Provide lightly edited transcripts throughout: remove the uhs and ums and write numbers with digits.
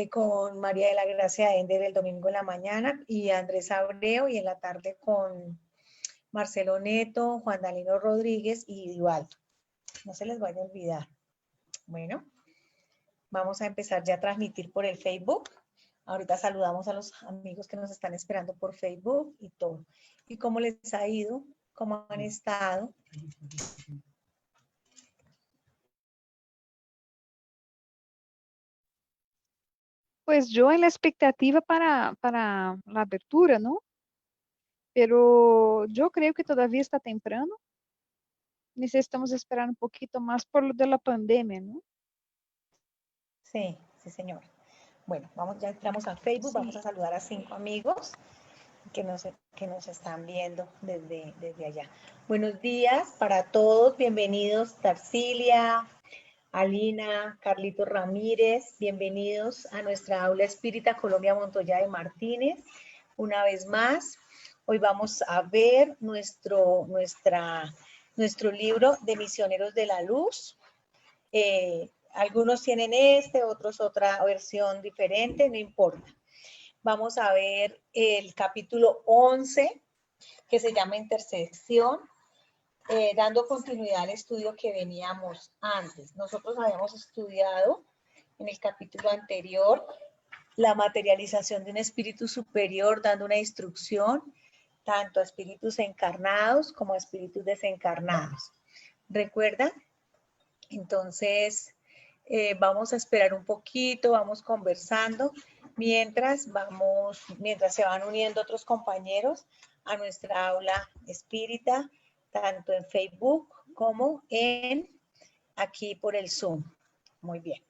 con María de la Gracia Ender el domingo en la mañana y Andrés Abreu, y en la tarde con Marcelo Neto, Juan Dalino Rodríguez y Divaldo. No se les vaya a olvidar. Bueno, vamos a empezar ya a transmitir por el Facebook. Ahorita saludamos a los amigos que nos están esperando por Facebook y todo. ¿Y cómo les ha ido? ¿Cómo han estado? Pues yo en la expectativa para la apertura, ¿no? Pero yo creo que todavía está temprano. Necesitamos esperar un poquito más por lo de la pandemia, ¿no? Sí, sí, señor. Bueno, ya entramos al Facebook, sí. Vamos a saludar a 5 amigos que nos están viendo desde allá. Buenos días para todos, bienvenidos Tarcilia, Alina, Carlito Ramírez, bienvenidos a nuestra aula espírita Colombia Montoya de Martínez. Una vez más, hoy vamos a ver nuestro libro de Misioneros de la Luz. Algunos tienen otros otra versión diferente, no importa. Vamos a ver el capítulo 11, que se llama Intersección, dando continuidad al estudio que veníamos antes. Nosotros habíamos estudiado en el capítulo anterior la materialización de un espíritu superior, dando una instrucción tanto a espíritus encarnados como a espíritus desencarnados. ¿Recuerdan? Entonces, vamos a esperar un poquito, vamos conversando, mientras se van uniendo otros compañeros a nuestra aula espírita, tanto en Facebook como aquí por el Zoom. Muy bien.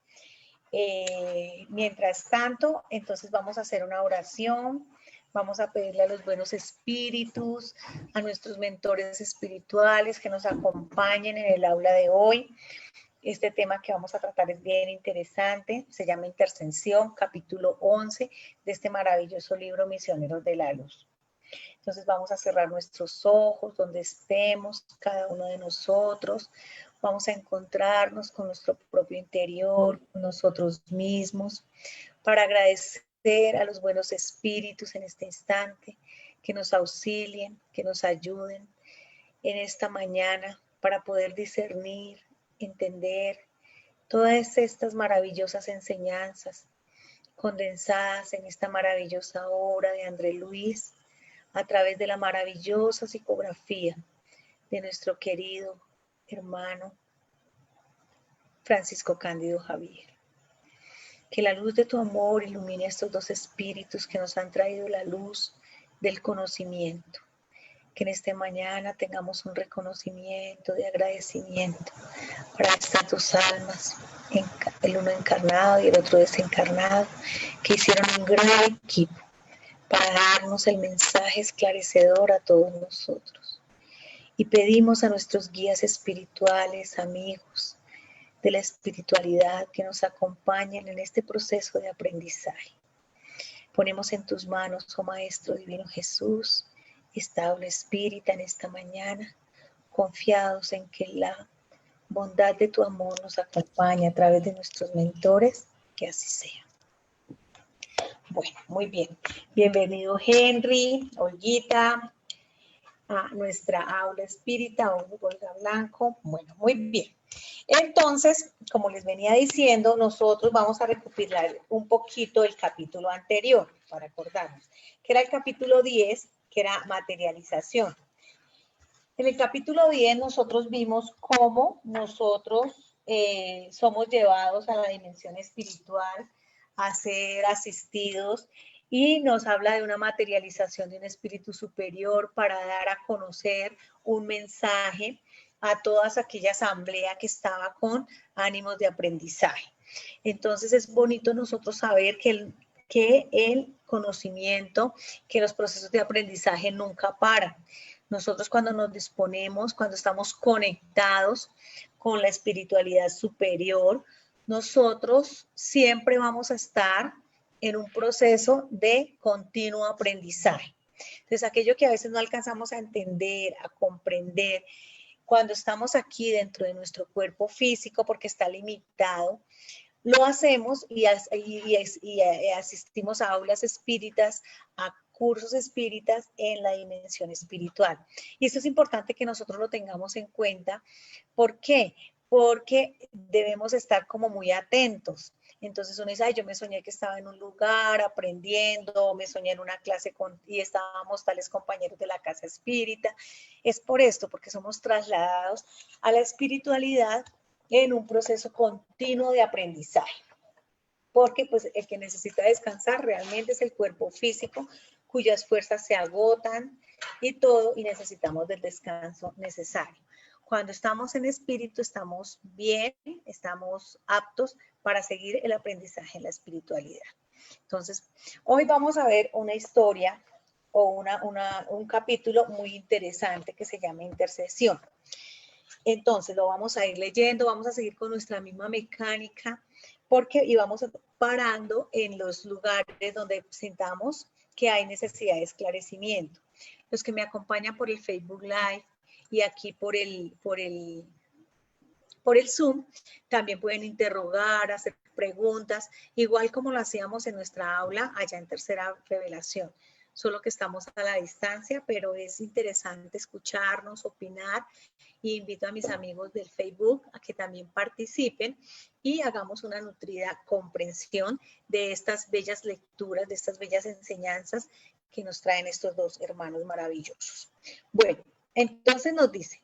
Mientras tanto, entonces vamos a hacer una oración, vamos a pedirle a los buenos espíritus, a nuestros mentores espirituales que nos acompañen en el aula de hoy. Este tema que vamos a tratar es bien interesante, se llama Intersección, capítulo 11 de este maravilloso libro Misioneros de la Luz. Entonces vamos a cerrar nuestros ojos donde estemos, cada uno de nosotros. Vamos a encontrarnos con nuestro propio interior, con nosotros mismos, para agradecer a los buenos espíritus en este instante, que nos auxilien, que nos ayuden en esta mañana para poder discernir, entender todas estas maravillosas enseñanzas condensadas en esta maravillosa obra de André Luis a través de la maravillosa psicografía de nuestro querido hermano Francisco Cándido Javier. Que la luz de tu amor ilumine a estos dos espíritus que nos han traído la luz del conocimiento. Que en esta mañana tengamos un reconocimiento de agradecimiento para estas dos almas, el uno encarnado y el otro desencarnado, que hicieron un gran equipo para darnos el mensaje esclarecedor a todos nosotros. Y pedimos a nuestros guías espirituales, amigos de la espiritualidad, que nos acompañen en este proceso de aprendizaje. Ponemos en tus manos, oh Maestro Divino Jesús, esta aula espírita en esta mañana, confiados en que la bondad de tu amor nos acompaña a través de nuestros mentores, que así sea. Bueno, muy bien. Bienvenido Henry, Olguita, a nuestra aula espírita, Olga Blanco. Bueno, muy bien. Entonces, como les venía diciendo, nosotros vamos a recopilar un poquito el capítulo anterior, para acordarnos, que era el capítulo 10, que era materialización. En el capítulo 10 nosotros vimos cómo nosotros somos llevados a la dimensión espiritual, a ser asistidos, y nos habla de una materialización de un espíritu superior para dar a conocer un mensaje a toda aquella asamblea que estaba con ánimos de aprendizaje. Entonces es bonito nosotros saber que el conocimiento, que los procesos de aprendizaje nunca paran. Nosotros cuando nos disponemos, cuando estamos conectados con la espiritualidad superior, nosotros siempre vamos a estar en un proceso de continuo aprendizaje. Entonces, aquello que a veces no alcanzamos a entender, a comprender, cuando estamos aquí dentro de nuestro cuerpo físico, porque está limitado, lo hacemos y asistimos a aulas espíritas, a cursos espíritas en la dimensión espiritual. Y esto es importante que nosotros lo tengamos en cuenta. ¿Por qué? Porque debemos estar como muy atentos. Entonces uno dice, ay, yo me soñé que estaba en un lugar aprendiendo, me soñé en una clase y estábamos tales compañeros de la casa espírita. Es por esto, porque somos trasladados a la espiritualidad en un proceso continuo de aprendizaje. Porque pues el que necesita descansar realmente es el cuerpo físico, cuyas fuerzas se agotan y todo, y necesitamos del descanso necesario. Cuando estamos en espíritu, estamos bien, estamos aptos para seguir el aprendizaje en la espiritualidad. Entonces, hoy vamos a ver una historia o un capítulo muy interesante que se llama Intercesión. Entonces, lo vamos a ir leyendo, vamos a seguir con nuestra misma mecánica, porque íbamos parando en los lugares donde sintamos que hay necesidad de esclarecimiento. Los que me acompañan por el Facebook Live y aquí por el Zoom, también pueden interrogar, hacer preguntas, igual como lo hacíamos en nuestra aula allá en Tercera Revelación. Solo que estamos a la distancia, pero es interesante escucharnos, opinar, y invito a mis amigos del Facebook a que también participen y hagamos una nutrida comprensión de estas bellas lecturas, de estas bellas enseñanzas que nos traen estos dos hermanos maravillosos. Bueno, entonces nos dice,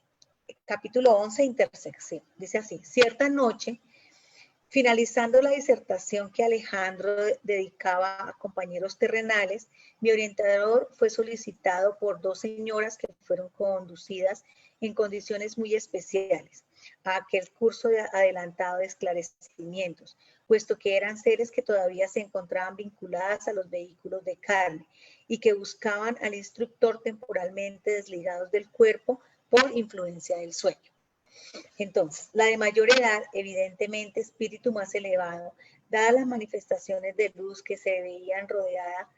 capítulo 11, intersección. Dice así, cierta noche, finalizando la disertación que Alejandro dedicaba a compañeros terrenales, mi orientador fue solicitado por dos señoras que fueron conducidas en condiciones muy especiales a aquel curso adelantado de esclarecimientos, puesto que eran seres que todavía se encontraban vinculadas a los vehículos de carne y que buscaban al instructor temporalmente desligados del cuerpo por influencia del sueño. Entonces, la de mayor edad, evidentemente espíritu más elevado, dadas las manifestaciones de luz que se veían rodeada,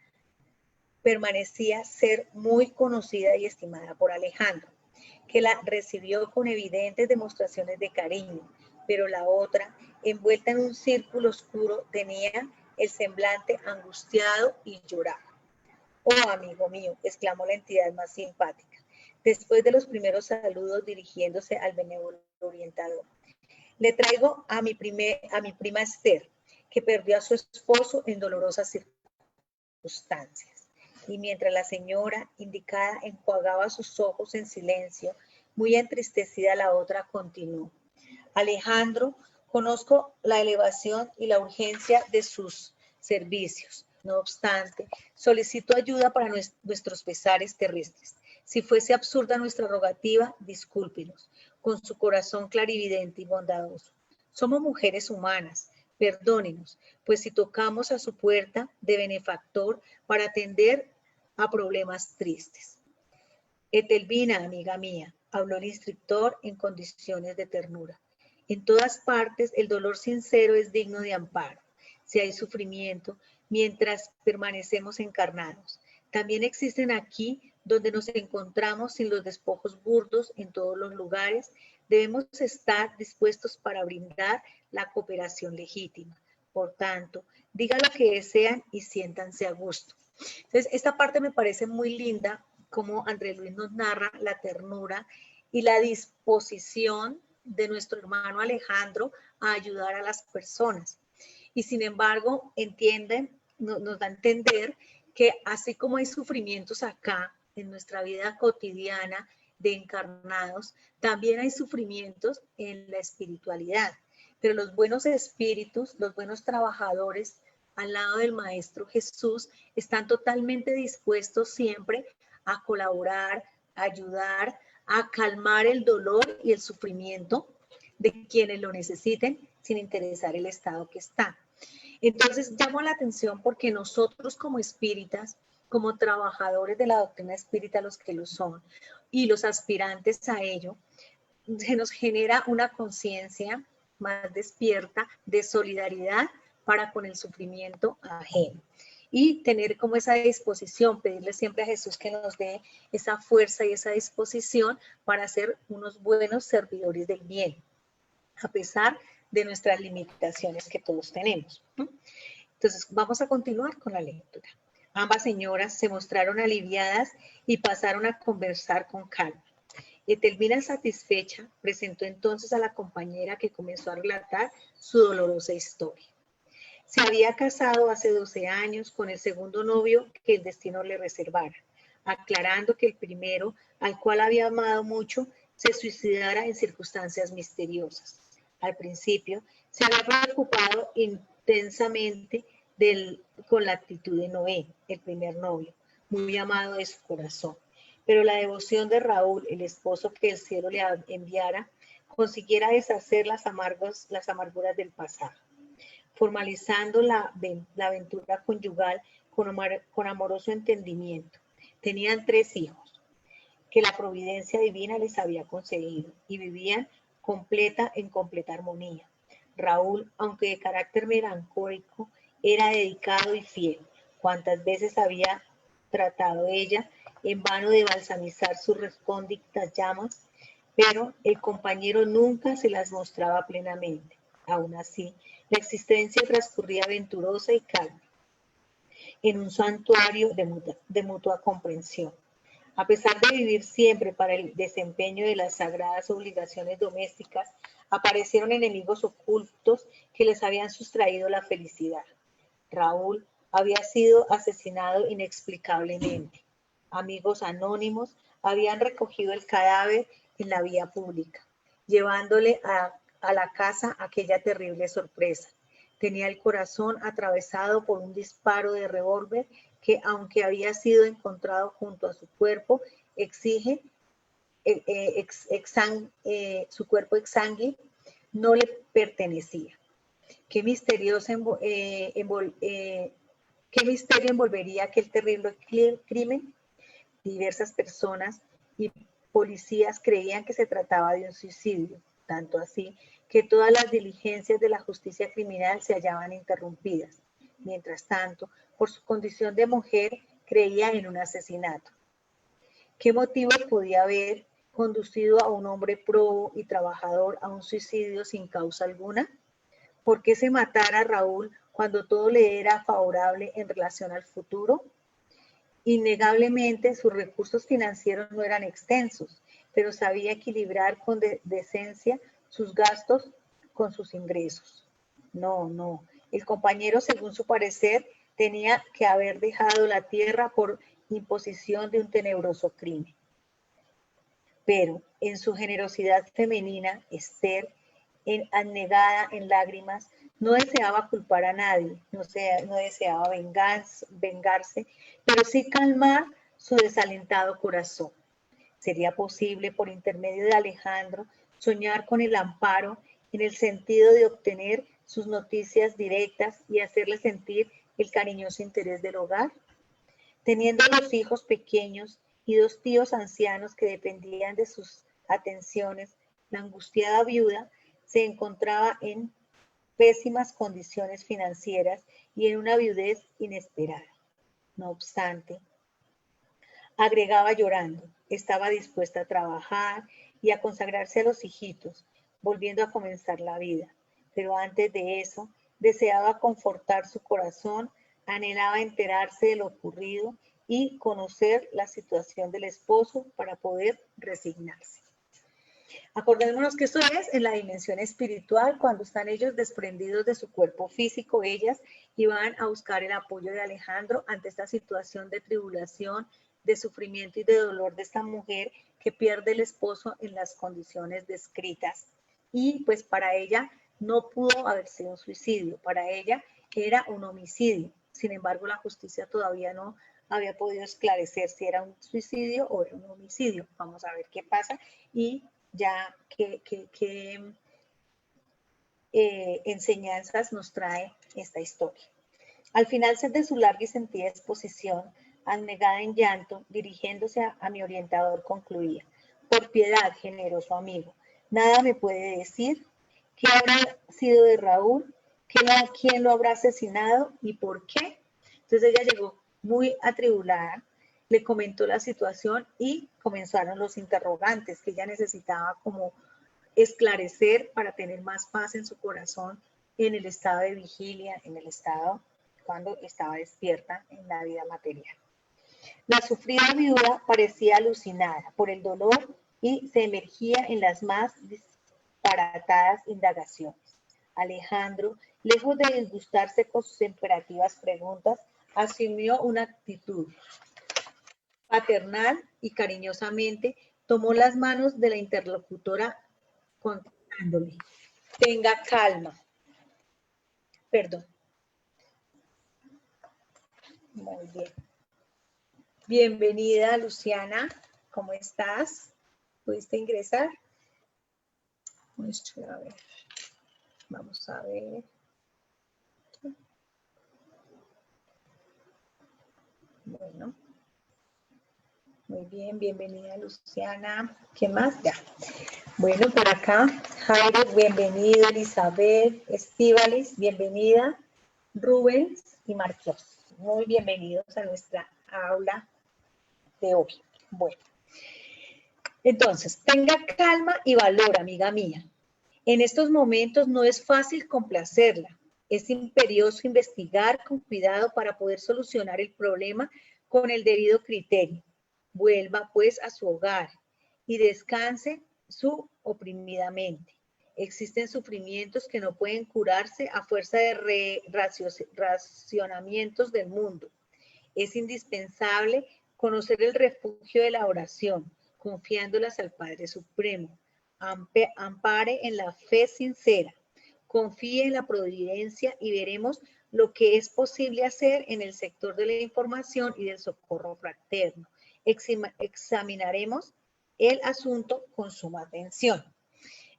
permanecía ser muy conocida y estimada por Alejandro, que la recibió con evidentes demostraciones de cariño, pero la otra, envuelta en un círculo oscuro, tenía el semblante angustiado y lloraba. Oh, amigo mío, exclamó la entidad más simpática, después de los primeros saludos dirigiéndose al benévolo orientador. Le traigo a mi prima Esther, que perdió a su esposo en dolorosas circunstancias. Y mientras la señora indicada enjuagaba sus ojos en silencio, muy entristecida, la otra continuó. Alejandro, conozco la elevación y la urgencia de sus servicios. No obstante, solicito ayuda para nuestros pesares terrestres. Si fuese absurda nuestra rogativa, discúlpenos, con su corazón clarividente y bondadoso. Somos mujeres humanas, perdónenos, pues si tocamos a su puerta de benefactor para atender a problemas tristes. Etelvina, amiga mía, habló el instructor en condiciones de ternura. En todas partes el dolor sincero es digno de amparo. Si hay sufrimiento, mientras permanecemos encarnados. También existen aquí, donde nos encontramos sin los despojos burdos en todos los lugares, debemos estar dispuestos para brindar la cooperación legítima. Por tanto, digan lo que desean y siéntanse a gusto. Entonces, esta parte me parece muy linda, como Andrés Luis nos narra la ternura y la disposición de nuestro hermano Alejandro a ayudar a las personas. Y sin embargo, nos da a entender que así como hay sufrimientos acá en nuestra vida cotidiana de encarnados, también hay sufrimientos en la espiritualidad. Pero los buenos espíritus, los buenos trabajadores al lado del Maestro Jesús, están totalmente dispuestos siempre a colaborar, a ayudar, a calmar el dolor y el sufrimiento de quienes lo necesiten, sin interesar el estado que está. Entonces, llamo la atención porque nosotros como espíritas, como trabajadores de la doctrina espírita, los que lo son, y los aspirantes a ello, se nos genera una conciencia más despierta de solidaridad para con el sufrimiento ajeno. Y tener como esa disposición, pedirle siempre a Jesús que nos dé esa fuerza y esa disposición para ser unos buenos servidores del bien, a pesar de nuestras limitaciones que todos tenemos. Entonces, vamos a continuar con la lectura. Ambas señoras se mostraron aliviadas y pasaron a conversar con calma. Etelvina, satisfecha, presentó entonces a la compañera que comenzó a relatar su dolorosa historia. Se había casado hace 12 años con el segundo novio que el destino le reservara, aclarando que el primero, al cual había amado mucho, se suicidara en circunstancias misteriosas. Al principio, se había preocupado intensamente con la actitud de Noé, el primer novio, muy amado de su corazón. Pero la devoción de Raúl, el esposo que el cielo le enviara, consiguiera deshacer las amarguras del pasado, formalizando la aventura conyugal con amoroso entendimiento. Tenían 3 hijos que la providencia divina les había concedido y vivían en completa armonía. Raúl, aunque de carácter melancólico, era dedicado y fiel. Cuantas veces había tratado ella en vano de balsamizar sus recónditas llamas, pero el compañero nunca se las mostraba plenamente. Aún así, la existencia transcurría aventurosa y calma, en un santuario de mutua comprensión. A pesar de vivir siempre para el desempeño de las sagradas obligaciones domésticas, aparecieron enemigos ocultos que les habían sustraído la felicidad. Raúl había sido asesinado inexplicablemente. Amigos anónimos habían recogido el cadáver en la vía pública, llevándole a la casa aquella terrible sorpresa. Tenía el corazón atravesado por un disparo de revólver que, aunque había sido encontrado junto a su cuerpo, su cuerpo exsangue no le pertenecía. ¿Qué misterio envolvería aquel terrible crimen? Diversas personas y policías creían que se trataba de un suicidio, tanto así que todas las diligencias de la justicia criminal se hallaban interrumpidas. Mientras tanto, por su condición de mujer, creía en un asesinato. ¿Qué motivo podía haber conducido a un hombre probo y trabajador a un suicidio sin causa alguna? ¿Por qué se matara a Raúl cuando todo le era favorable en relación al futuro? Innegablemente, sus recursos financieros no eran extensos, pero sabía equilibrar con decencia sus gastos con sus ingresos. No. El compañero, según su parecer, tenía que haber dejado la tierra por imposición de un tenebroso crimen. Pero en su generosidad femenina, Esther, anegada en lágrimas, no deseaba culpar a nadie, no deseaba vengarse, pero sí calmar su desalentado corazón. ¿Sería posible, por intermedio de Alejandro, soñar con el amparo en el sentido de obtener sus noticias directas y hacerle sentir el cariñoso interés del hogar? Teniendo 2 hijos pequeños y 2 tíos ancianos que dependían de sus atenciones, la angustiada viuda se encontraba en pésimas condiciones financieras y en una viudez inesperada. No obstante, agregaba llorando, estaba dispuesta a trabajar y a consagrarse a los hijitos, volviendo a comenzar la vida. Pero antes de eso, deseaba confortar su corazón, anhelaba enterarse de lo ocurrido y conocer la situación del esposo para poder resignarse. Acordémonos que esto es en la dimensión espiritual, cuando están ellos desprendidos de su cuerpo físico, ellas, y van a buscar el apoyo de Alejandro ante esta situación de tribulación, de sufrimiento y de dolor de esta mujer que pierde el esposo en las condiciones descritas. Y pues para ella no pudo haber sido un suicidio, para ella era un homicidio. Sin embargo, la justicia todavía no había podido esclarecer si era un suicidio o era un homicidio. Vamos a ver qué pasa y ya qué enseñanzas nos trae esta historia. Al final de su larga y sentida exposición, anegada en llanto, dirigiéndose a mi orientador, concluía: por piedad, generoso amigo, nada me puede decir qué habrá sido de Raúl, quién lo habrá asesinado y por qué. Entonces ella llegó muy atribulada, le comentó la situación y comenzaron los interrogantes que ella necesitaba como esclarecer para tener más paz en su corazón en el estado de vigilia, en el estado cuando estaba despierta en la vida material. La sufrida viuda parecía alucinada por el dolor y se emergía en las más disparatadas indagaciones. Alejandro, lejos de disgustarse con sus imperativas preguntas, asumió una actitud paternal y cariñosamente tomó las manos de la interlocutora contándole: tenga calma. Perdón. Muy bien. Bienvenida, Luciana. ¿Cómo estás? ¿Pudiste ingresar? A ver. Vamos a ver. Bueno. Muy bien, bienvenida, Luciana. ¿Qué más? Ya. Bueno, por acá, Jairo, bienvenido, Elizabeth, Estíbalis, bienvenida, Rubens y Marcos. Muy bienvenidos a nuestra aula de hoy. Bueno, entonces, tenga calma y valor, amiga mía. En estos momentos no es fácil complacerla. Es imperioso investigar con cuidado para poder solucionar el problema con el debido criterio. Vuelva pues a su hogar y descanse su oprimidamente. Existen sufrimientos que no pueden curarse a fuerza de racionamientos del mundo. Es indispensable conocer el refugio de la oración, confiándolas al Padre Supremo. Ampare en la fe sincera, confíe en la providencia y veremos lo que es posible hacer en el sector de la información y del socorro fraterno. Examinaremos el asunto con suma atención.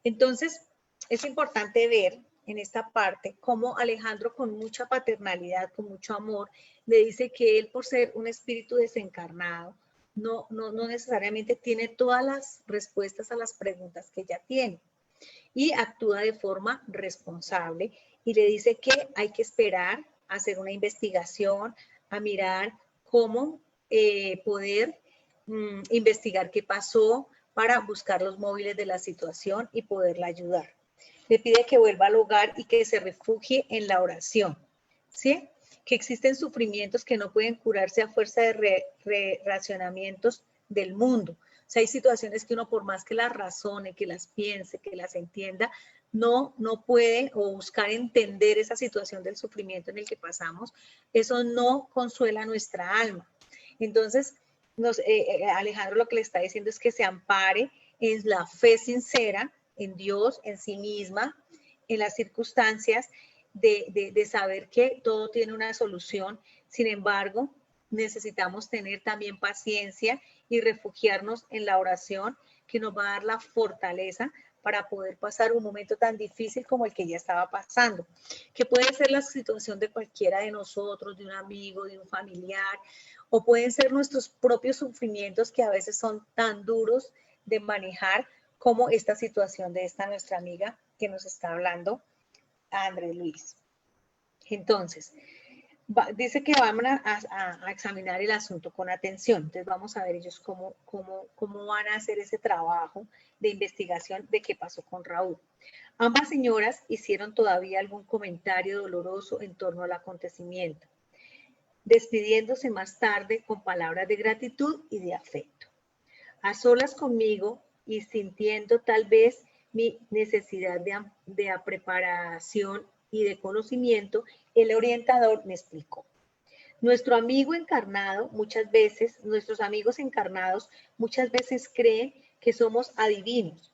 Entonces, es importante ver en esta parte cómo Alejandro, con mucha paternalidad, con mucho amor, le dice que él, por ser un espíritu desencarnado, no necesariamente tiene todas las respuestas a las preguntas que ella tiene, y actúa de forma responsable y le dice que hay que esperar a hacer una investigación, a mirar cómo poder investigar qué pasó para buscar los móviles de la situación y poderla ayudar. Le pide que vuelva al hogar y que se refugie en la oración, ¿sí? Que existen sufrimientos que no pueden curarse a fuerza de racionamientos del mundo. O sea, hay situaciones que uno, por más que las razone, que las piense, que las entienda, no puede, o buscar entender esa situación del sufrimiento en el que pasamos, eso no consuela nuestra alma. Entonces, Alejandro lo que le está diciendo es que se ampare en la fe sincera, en Dios, en sí misma, en las circunstancias, de saber que todo tiene una solución. Sin embargo, necesitamos tener también paciencia y refugiarnos en la oración, que nos va a dar la fortaleza para poder pasar un momento tan difícil como el que ella estaba pasando, que puede ser la situación de cualquiera de nosotros, de un amigo, de un familiar, o pueden ser nuestros propios sufrimientos, que a veces son tan duros de manejar como esta situación de esta nuestra amiga que nos está hablando, André Luis. Entonces, dice que van a examinar el asunto con atención. Entonces vamos a ver ellos cómo van a hacer ese trabajo de investigación de qué pasó con Raúl. Ambas señoras hicieron todavía algún comentario doloroso en torno al acontecimiento, despidiéndose más tarde con palabras de gratitud y de afecto. A solas conmigo y sintiendo tal vez mi necesidad de preparación y de conocimiento, el orientador me explicó. Nuestros amigos encarnados muchas veces creen que somos adivinos.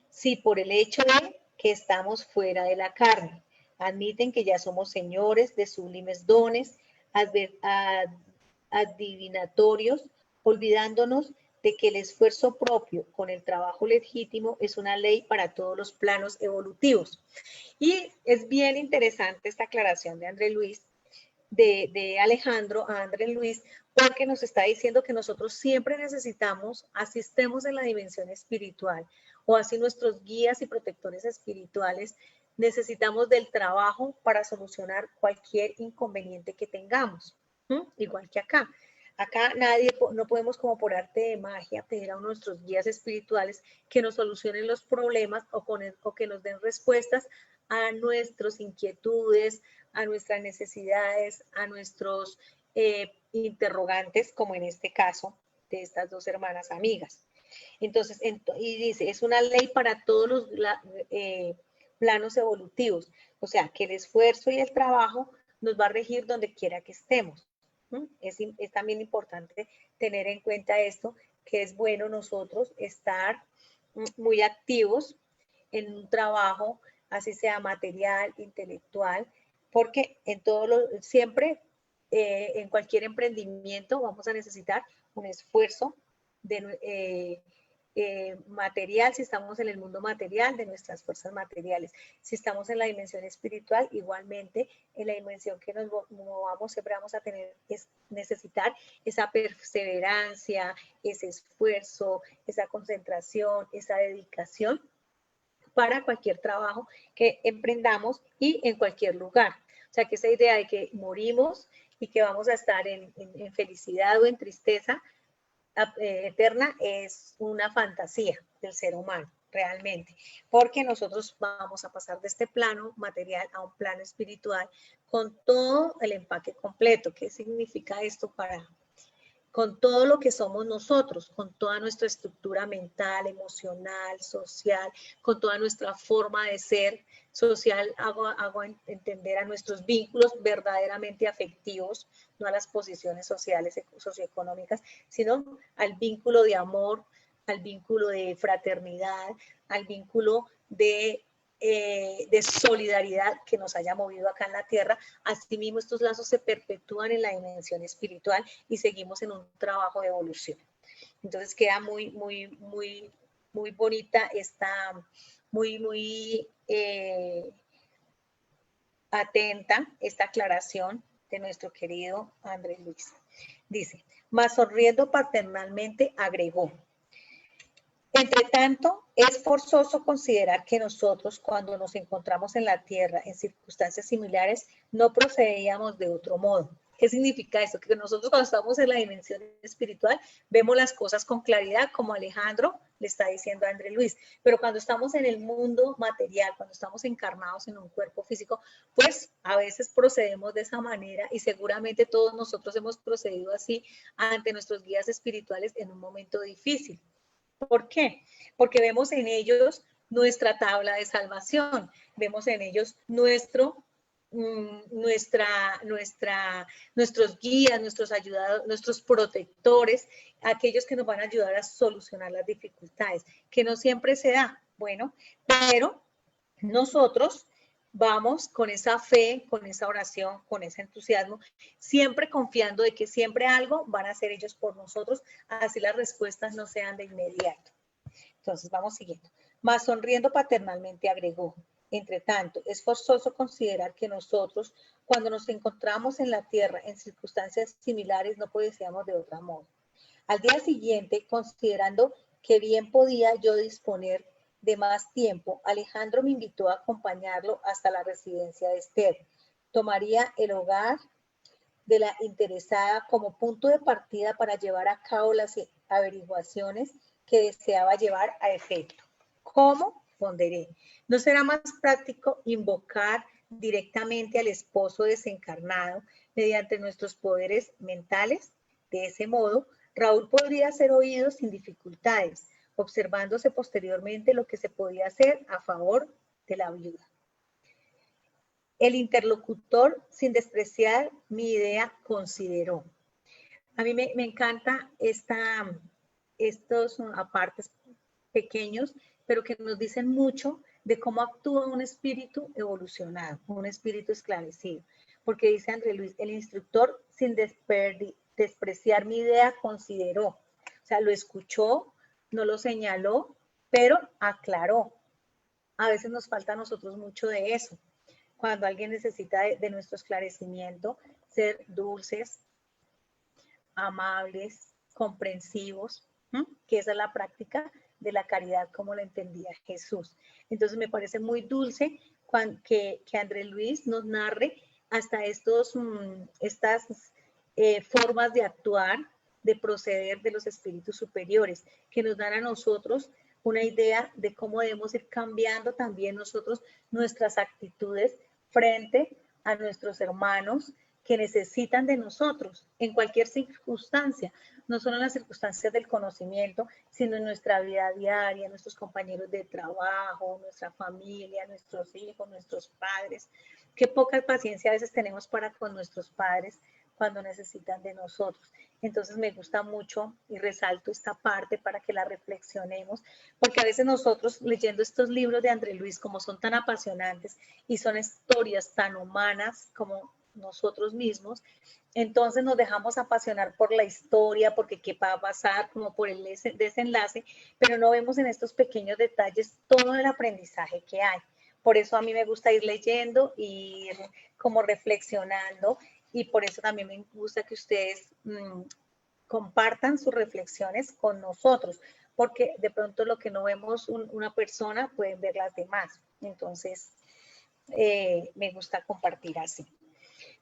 Sí, por el hecho de que estamos fuera de la carne. Admiten que ya somos señores de sublimes dones adivinatorios, olvidándonos de que el esfuerzo propio con el trabajo legítimo es una ley para todos los planos evolutivos. Y es bien interesante esta aclaración de André Luis, de Alejandro a André Luis, porque nos está diciendo que nosotros siempre necesitamos, así estemos en la dimensión espiritual, o así nuestros guías y protectores espirituales, necesitamos del trabajo para solucionar cualquier inconveniente que tengamos, igual que acá. Acá no podemos como por arte de magia pedir a nuestros guías espirituales que nos solucionen los problemas o que nos den respuestas a nuestras inquietudes, a nuestras necesidades, a nuestros interrogantes, como en este caso de estas dos hermanas amigas. Entonces, y dice, es una ley para todos los planos evolutivos, o sea, que el esfuerzo y el trabajo nos va a regir donde quiera que estemos. Es también importante tener en cuenta esto, que es bueno nosotros estar muy activos en un trabajo, así sea material, intelectual, porque siempre, en cualquier emprendimiento vamos a necesitar un esfuerzo material, si estamos en el mundo material, de nuestras fuerzas materiales. Si estamos en la dimensión espiritual, igualmente, en la dimensión que nos movamos, siempre vamos a necesitar esa perseverancia, ese esfuerzo, esa concentración, esa dedicación para cualquier trabajo que emprendamos y en cualquier lugar. O sea, que esa idea de que morimos y que vamos a estar en felicidad o en tristeza eterna es una fantasía del ser humano, realmente, porque nosotros vamos a pasar de este plano material a un plano espiritual con todo el empaque completo. ¿Qué significa esto con todo lo que somos nosotros, con toda nuestra estructura mental, emocional, social, con toda nuestra forma de ser social? Hago entender a nuestros vínculos verdaderamente afectivos, no a las posiciones sociales, socioeconómicas, sino al vínculo de amor, al vínculo de fraternidad, al vínculo de solidaridad que nos haya movido acá en la tierra. Asimismo, estos lazos se perpetúan en la dimensión espiritual y seguimos en un trabajo de evolución. Entonces queda muy bonita esta, muy atenta esta aclaración de nuestro querido Andrés Luis. Dice, mas sonriendo paternalmente agregó: entre tanto, es forzoso considerar que nosotros, cuando nos encontramos en la tierra en circunstancias similares, no procedíamos de otro modo. ¿Qué significa esto? Que nosotros, cuando estamos en la dimensión espiritual, vemos las cosas con claridad, como Alejandro le está diciendo a Andrés Luis. Pero cuando estamos en el mundo material, cuando estamos encarnados en un cuerpo físico, pues a veces procedemos de esa manera, y seguramente todos nosotros hemos procedido así ante nuestros guías espirituales en un momento difícil. ¿Por qué? Porque vemos en ellos nuestra tabla de salvación, vemos en ellos nuestros guías, nuestros ayudados, nuestros protectores, aquellos que nos van a ayudar a solucionar las dificultades, que no siempre se da. Bueno, pero nosotros vamos con esa fe, con esa oración, con ese entusiasmo, siempre confiando de que siempre algo van a hacer ellos por nosotros, así las respuestas no sean de inmediato. Entonces vamos siguiendo. Mas sonriendo paternalmente agregó: entre tanto, es forzoso considerar que nosotros, cuando nos encontramos en la tierra en circunstancias similares, no podíamos de otro modo. Al día siguiente, considerando que bien podía yo disponer de más tiempo, Alejandro me invitó a acompañarlo hasta la residencia de Esther. Tomaría el hogar de la interesada como punto de partida para llevar a cabo las averiguaciones que deseaba llevar a efecto. ¿Cómo? Ponderé. ¿No será más práctico invocar directamente al esposo desencarnado mediante nuestros poderes mentales? De ese modo, Raúl podría ser oído sin dificultades, observándose posteriormente lo que se podía hacer a favor de la viuda. El interlocutor, sin despreciar mi idea, consideró. A mí me encanta estos apartes pequeños, pero que nos dicen mucho de cómo actúa un espíritu evolucionado, un espíritu esclarecido. Porque dice Andrés Luis, el instructor, sin despreciar mi idea, consideró. O sea, lo escuchó, no lo señaló, pero aclaró. A veces nos falta a nosotros mucho de eso. Cuando alguien necesita de nuestro esclarecimiento, ser dulces, amables, comprensivos, que esa es la práctica de la caridad como la entendía Jesús. Entonces me parece muy dulce que Andrés Luis nos narre hasta estas formas de actuar, de proceder de los espíritus superiores, que nos dan a nosotros una idea de cómo debemos ir cambiando también nosotros nuestras actitudes frente a nuestros hermanos que necesitan de nosotros en cualquier circunstancia, no solo en las circunstancias del conocimiento, sino en nuestra vida diaria, nuestros compañeros de trabajo, nuestra familia, nuestros hijos, nuestros padres. Qué poca paciencia a veces tenemos para con nuestros padres cuando necesitan de nosotros. Entonces me gusta mucho y resalto esta parte para que la reflexionemos, porque a veces nosotros leyendo estos libros de André Luis, como son tan apasionantes y son historias tan humanas como nosotros mismos, entonces nos dejamos apasionar por la historia, porque qué va a pasar, como por el desenlace, pero no vemos en estos pequeños detalles todo el aprendizaje que hay. Por eso a mí me gusta ir leyendo y ir como reflexionando, y por eso también me gusta que ustedes compartan sus reflexiones con nosotros, porque de pronto lo que no vemos una persona pueden ver las demás. Entonces, me gusta compartir así.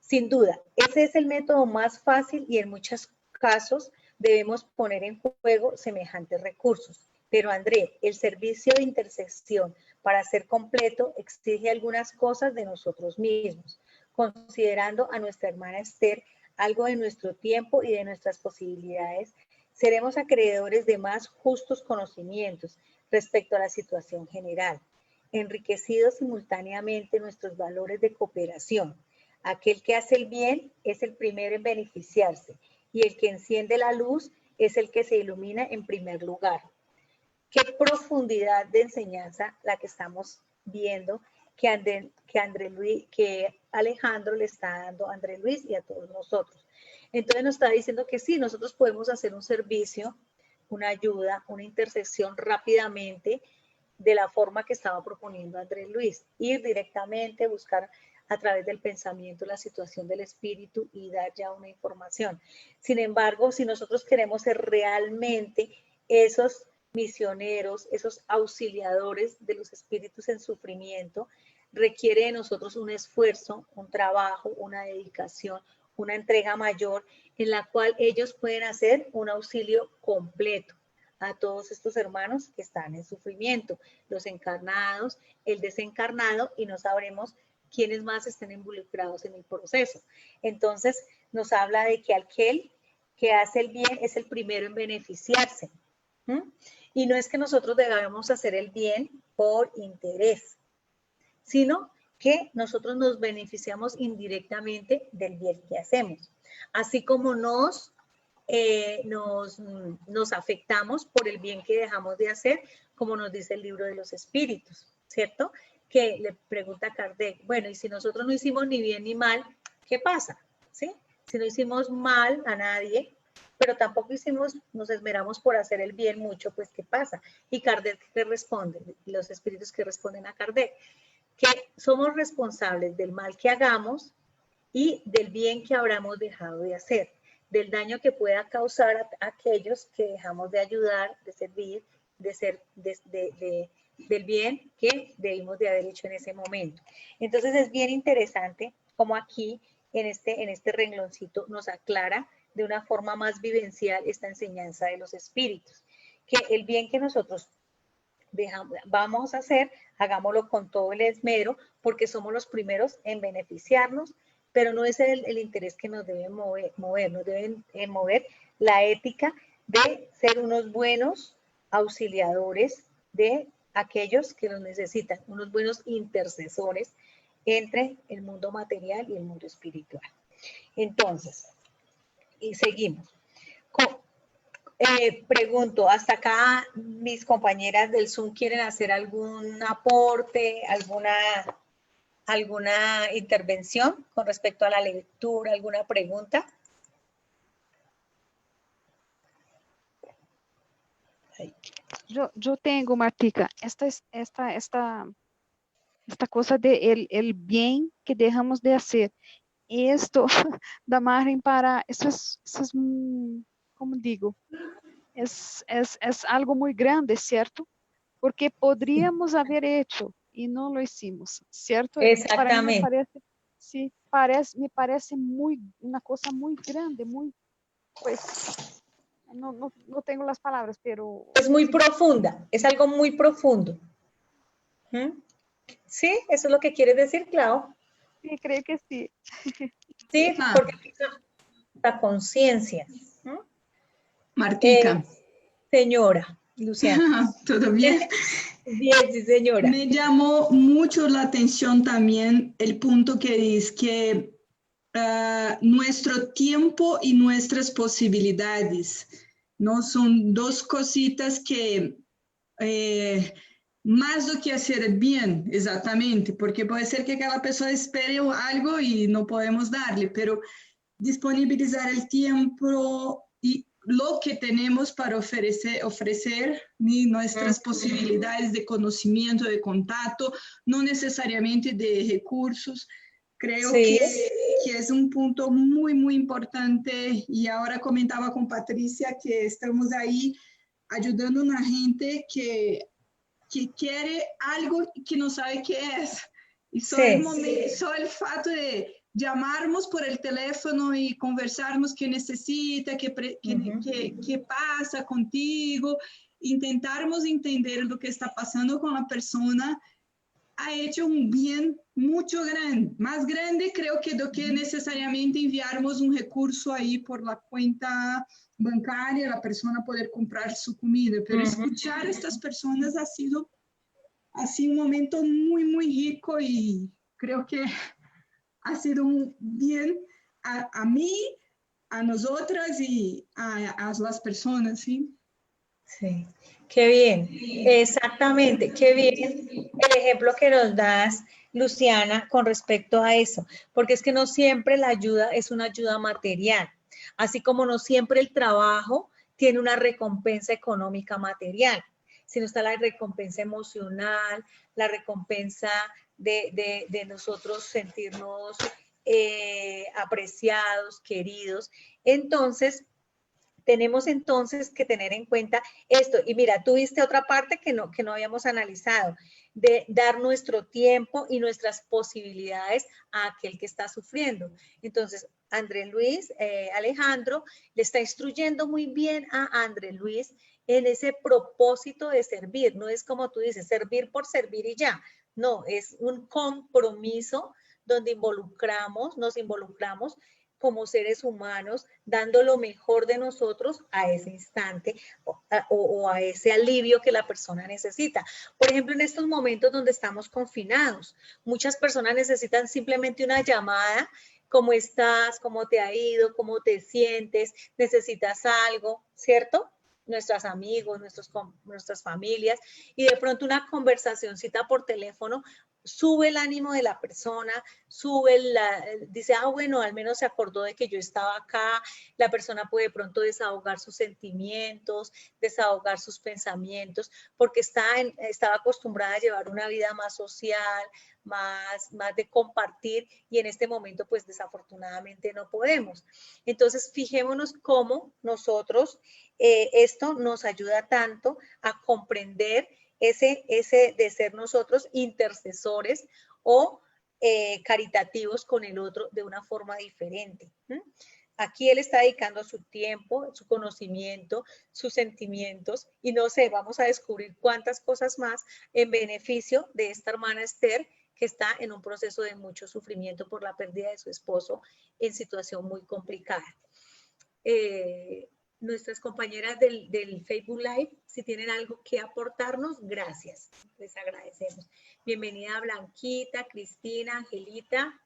Sin duda, ese es el método más fácil y en muchos casos debemos poner en juego semejantes recursos. Pero André, el servicio de intercesión para ser completo exige algunas cosas de nosotros mismos, considerando a nuestra hermana Esther algo de nuestro tiempo y de nuestras posibilidades. Seremos acreedores de más justos conocimientos respecto a la situación general, enriquecidos simultáneamente nuestros valores de cooperación. Aquel que hace el bien es el primero en beneficiarse y el que enciende la luz es el que se ilumina en primer lugar. Qué profundidad de enseñanza la que estamos viendo que Alejandro le está dando a André Luis y a todos nosotros. Entonces nos está diciendo que sí, nosotros podemos hacer un servicio, una ayuda, una intersección rápidamente de la forma que estaba proponiendo Andrés Luis, ir directamente, buscar a través del pensamiento la situación del espíritu y dar ya una información. Sin embargo, si nosotros queremos ser realmente esos misioneros, esos auxiliadores de los espíritus en sufrimiento, requiere de nosotros un esfuerzo, un trabajo, una dedicación, una entrega mayor en la cual ellos pueden hacer un auxilio completo a todos estos hermanos que están en sufrimiento, los encarnados, el desencarnado, y no sabremos quiénes más estén involucrados en el proceso. Entonces, nos habla de que aquel que hace el bien es el primero en beneficiarse. Y no es que nosotros debamos hacer el bien por interés, sino que nosotros nos beneficiamos indirectamente del bien que hacemos. Así como nos afectamos por el bien que dejamos de hacer, como nos dice el libro de los espíritus, ¿cierto? Que le pregunta a Kardec, bueno, y si nosotros no hicimos ni bien ni mal, ¿qué pasa? ¿Sí? Si no hicimos mal a nadie, pero tampoco nos esmeramos por hacer el bien mucho, pues ¿qué pasa? Y Kardec, ¿qué responde? Los espíritus que responden a Kardec, que somos responsables del mal que hagamos y del bien que habremos dejado de hacer, del daño que pueda causar a aquellos que dejamos de ayudar, de servir, del bien que debimos de haber hecho en ese momento. Entonces es bien interesante como aquí en este rengloncito nos aclara de una forma más vivencial esta enseñanza de los espíritus, que el bien que nosotros vamos a hacer, hagámoslo con todo el esmero, porque somos los primeros en beneficiarnos, pero no es el interés que nos debe mover, nos debe mover la ética de ser unos buenos auxiliadores de aquellos que los necesitan, unos buenos intercesores entre el mundo material y el mundo espiritual. Entonces, y seguimos. Pregunto, ¿hasta acá mis compañeras del Zoom quieren hacer algún aporte, alguna intervención con respecto a la lectura, alguna pregunta? Yo tengo, Martica, esta cosa de el bien que dejamos de hacer. Esto da margen para, eso es como digo, es algo muy grande, ¿cierto? Porque podríamos haber hecho y no lo hicimos, ¿cierto? Para mí me Exactamente. parece, sí, me parece una cosa muy grande, muy, pues, no tengo las palabras, pero... Es muy sí, profunda, es algo muy profundo. ¿Mm? ¿Sí? ¿Eso es lo que quieres decir, Clau? sí, creo que sí. Sí, Ah, porque la conciencia. ¿Mm? Martica, Señora Luciana. ¿todo bien? Bien, sí, señora. Me llamó mucho la atención también el punto que dice que nuestro tiempo y nuestras posibilidades, ¿no? Son dos cositas que eh, más do que hacer bien, exactamente, porque puede ser que cada persona espere algo y no podemos darle, pero disponibilizar el tiempo y lo que tenemos para ofrecer ni nuestras posibilidades de conocimiento, de contacto, no necesariamente de recursos. Creo Sí, que es un punto muy, muy importante y ahora comentaba con Patricia que estamos ahí ayudando a una gente que quiere algo que no sabe qué es. Y sí. solo el fato de llamarnos por el teléfono y conversarnos qué necesita, qué pasa contigo, intentarmos entender lo que está pasando con la persona, ha hecho un bien mucho grande, más grande creo que do que necesariamente enviarmos un recurso ahí por la cuenta bancaria, la persona poder comprar su comida, pero escuchar a estas personas ha sido así un momento muy, muy rico y creo que ha sido un bien a mí, a nosotras y a las personas, ¿sí? Sí, qué bien, exactamente, qué bien el ejemplo que nos das, Luciana, con respecto a eso, porque es que no siempre la ayuda es una ayuda material, así como no siempre el trabajo tiene una recompensa económica material, sino está la recompensa emocional, la recompensa de nosotros sentirnos apreciados, queridos. Entonces, tenemos entonces que tener en cuenta esto. Y mira, tú viste otra parte que no habíamos analizado, de dar nuestro tiempo y nuestras posibilidades a aquel que está sufriendo. Entonces, André Luis, Alejandro, le está instruyendo muy bien a André Luis en ese propósito de servir. No es como tú dices, servir por servir y ya. No, es un compromiso donde nos involucramos como seres humanos, dando lo mejor de nosotros a ese instante o a ese alivio que la persona necesita. Por ejemplo, en estos momentos donde estamos confinados, muchas personas necesitan simplemente una llamada, cómo estás, cómo te ha ido, cómo te sientes, necesitas algo, ¿cierto? Nuestros amigos, nuestras familias, y de pronto una conversacioncita por teléfono sube el ánimo de la persona, dice, bueno, al menos se acordó de que yo estaba acá, la persona puede de pronto desahogar sus sentimientos, desahogar sus pensamientos, porque estaba acostumbrada a llevar una vida más social, más de compartir, y en este momento pues desafortunadamente no podemos. Entonces fijémonos cómo nosotros, esto nos ayuda tanto a comprender ese de ser nosotros intercesores o caritativos con el otro de una forma diferente. Aquí él está dedicando su tiempo, su conocimiento, sus sentimientos y no sé, vamos a descubrir cuántas cosas más en beneficio de esta hermana Esther que está en un proceso de mucho sufrimiento por la pérdida de su esposo en situación muy complicada. Nuestras compañeras del Facebook Live, si tienen algo que aportarnos, gracias, les agradecemos. Bienvenida Blanquita, Cristina, Angelita,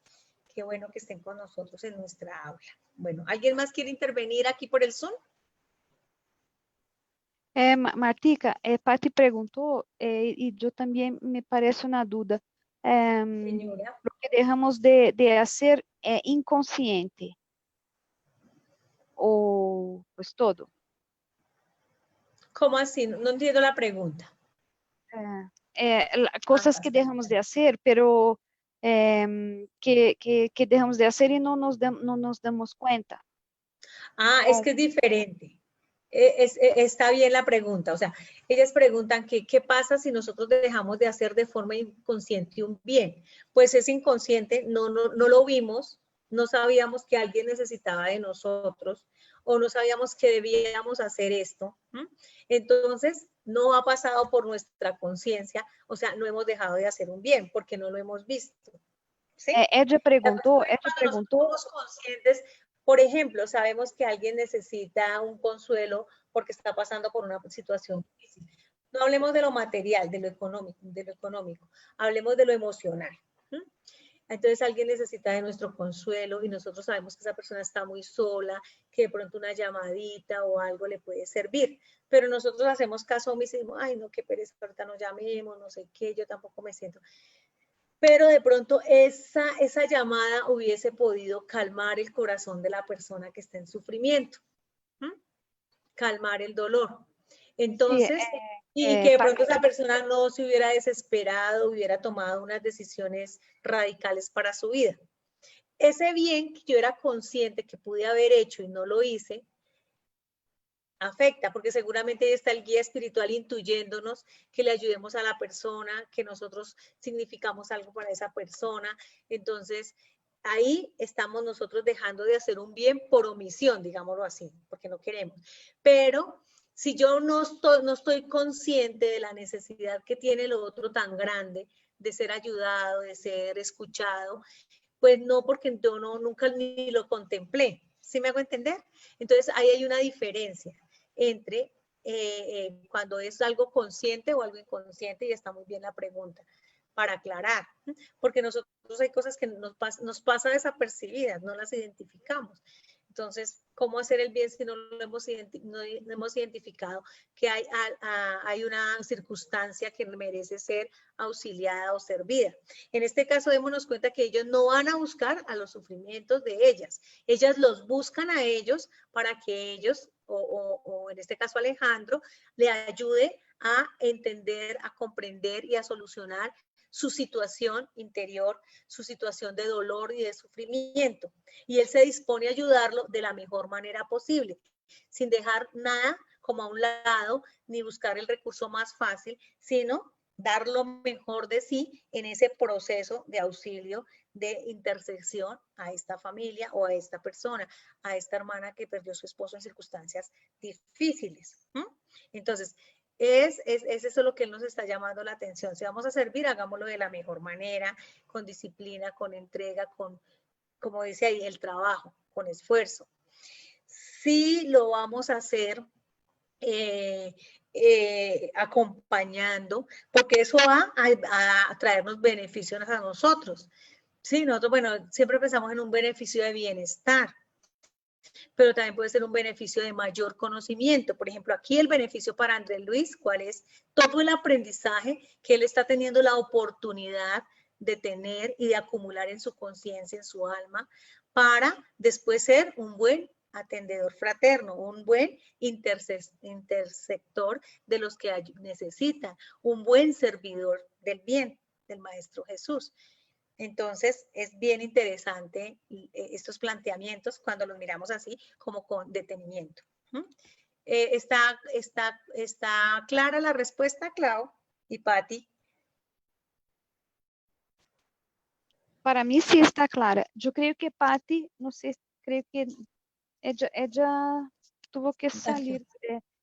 qué bueno que estén con nosotros en nuestra aula. Bueno, ¿alguien más quiere intervenir aquí por el Zoom? Martica, Patti preguntou, e eu também me parece uma dúvida. Señora. Lo que dejamos de hacer inconsciente, o pues todo. ¿Cómo así? No entiendo la pregunta. Cosas que dejamos de hacer, pero que dejamos de hacer y no nos damos cuenta. Es que es diferente. Está bien la pregunta, o sea, ellas preguntan que qué pasa si nosotros dejamos de hacer de forma inconsciente un bien. Pues es inconsciente, no lo vimos, no sabíamos que alguien necesitaba de nosotros o no sabíamos que debíamos hacer esto. Entonces, no ha pasado por nuestra conciencia, o sea, no hemos dejado de hacer un bien porque no lo hemos visto. ¿Sí? Ella preguntou, Somos conscientes, por ejemplo, sabemos que alguien necesita un consuelo porque está pasando por una situación difícil. No hablemos de lo material, de lo económico, hablemos de lo emocional. Entonces alguien necesita de nuestro consuelo y nosotros sabemos que esa persona está muy sola, que de pronto una llamadita o algo le puede servir, pero nosotros hacemos caso omiso y decimos, ay no, qué pereza, ahorita nos llamemos, no sé qué, yo tampoco me siento. Pero de pronto esa llamada hubiese podido calmar el corazón de la persona que está en sufrimiento, calmar el dolor. Entonces, y que de pronto esa persona no se hubiera desesperado, hubiera tomado unas decisiones radicales para su vida. Ese bien que yo era consciente que pude haber hecho y no lo hice, afecta, porque seguramente está el guía espiritual intuyéndonos que le ayudemos a la persona, que nosotros significamos algo para esa persona. Entonces, ahí estamos nosotros dejando de hacer un bien por omisión, digámoslo así, porque no queremos. Pero si yo no estoy consciente de la necesidad que tiene el otro tan grande de ser ayudado, de ser escuchado, pues no, porque yo nunca ni lo contemplé. ¿Sí me hago entender? Entonces, ahí hay una diferencia entre cuando es algo consciente o algo inconsciente, y está muy bien la pregunta para aclarar, porque nosotros hay cosas que nos pasa desapercibidas, no las identificamos. Entonces, ¿cómo hacer el bien si no hemos identificado que hay una circunstancia que merece ser auxiliada o servida? En este caso, démonos cuenta que ellos no van a buscar a los sufrimientos de ellas. Ellas los buscan a ellos para que ellos, o en este caso Alejandro, le ayude a entender, a comprender y a solucionar su situación interior, su situación de dolor y de sufrimiento. Y él se dispone a ayudarlo de la mejor manera posible, sin dejar nada como a un lado, ni buscar el recurso más fácil, sino dar lo mejor de sí en ese proceso de auxilio, de intersección a esta familia o a esta persona, a esta hermana que perdió a su esposo en circunstancias difíciles. Entonces, es eso lo que él nos está llamando la atención. Si vamos a servir, hagámoslo de la mejor manera, con disciplina, con entrega, con, como dice ahí, el trabajo, con esfuerzo. Si lo vamos a hacer acompañando, porque eso va a traernos beneficios a nosotros. Sí, nosotros, bueno, siempre pensamos en un beneficio de bienestar, pero también puede ser un beneficio de mayor conocimiento. Por ejemplo, aquí el beneficio para Andrés Luis, ¿cuál es? Todo el aprendizaje que él está teniendo la oportunidad de tener y de acumular en su conciencia, en su alma, para después ser un buen atendedor fraterno, un buen intersector de los que necesitan, un buen servidor del bien del Maestro Jesús. Entonces, es bien interesante estos planteamientos cuando los miramos así, como con detenimiento. ¿Está clara la respuesta, Clau y Patti? Para mí sí está clara. Yo creo que Patti, no sé, creo que ella tuvo que salir.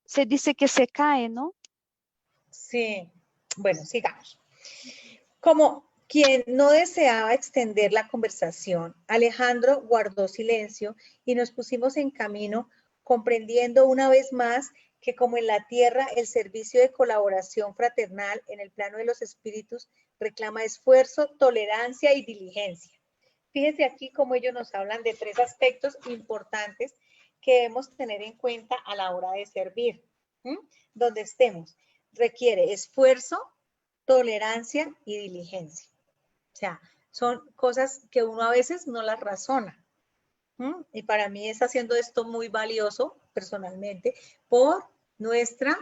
Se dice que se cae, ¿no? Sí. Bueno, sigamos. Como quien no deseaba extender la conversación, Alejandro guardó silencio y nos pusimos en camino, comprendiendo una vez más que como en la tierra el servicio de colaboración fraternal en el plano de los espíritus reclama esfuerzo, tolerancia y diligencia. Fíjense aquí cómo ellos nos hablan de 3 aspectos importantes que debemos tener en cuenta a la hora de servir. Donde estemos, requiere esfuerzo, tolerancia y diligencia. O sea, son cosas que uno a veces no las razona. Y para mí está haciendo esto muy valioso personalmente por nuestro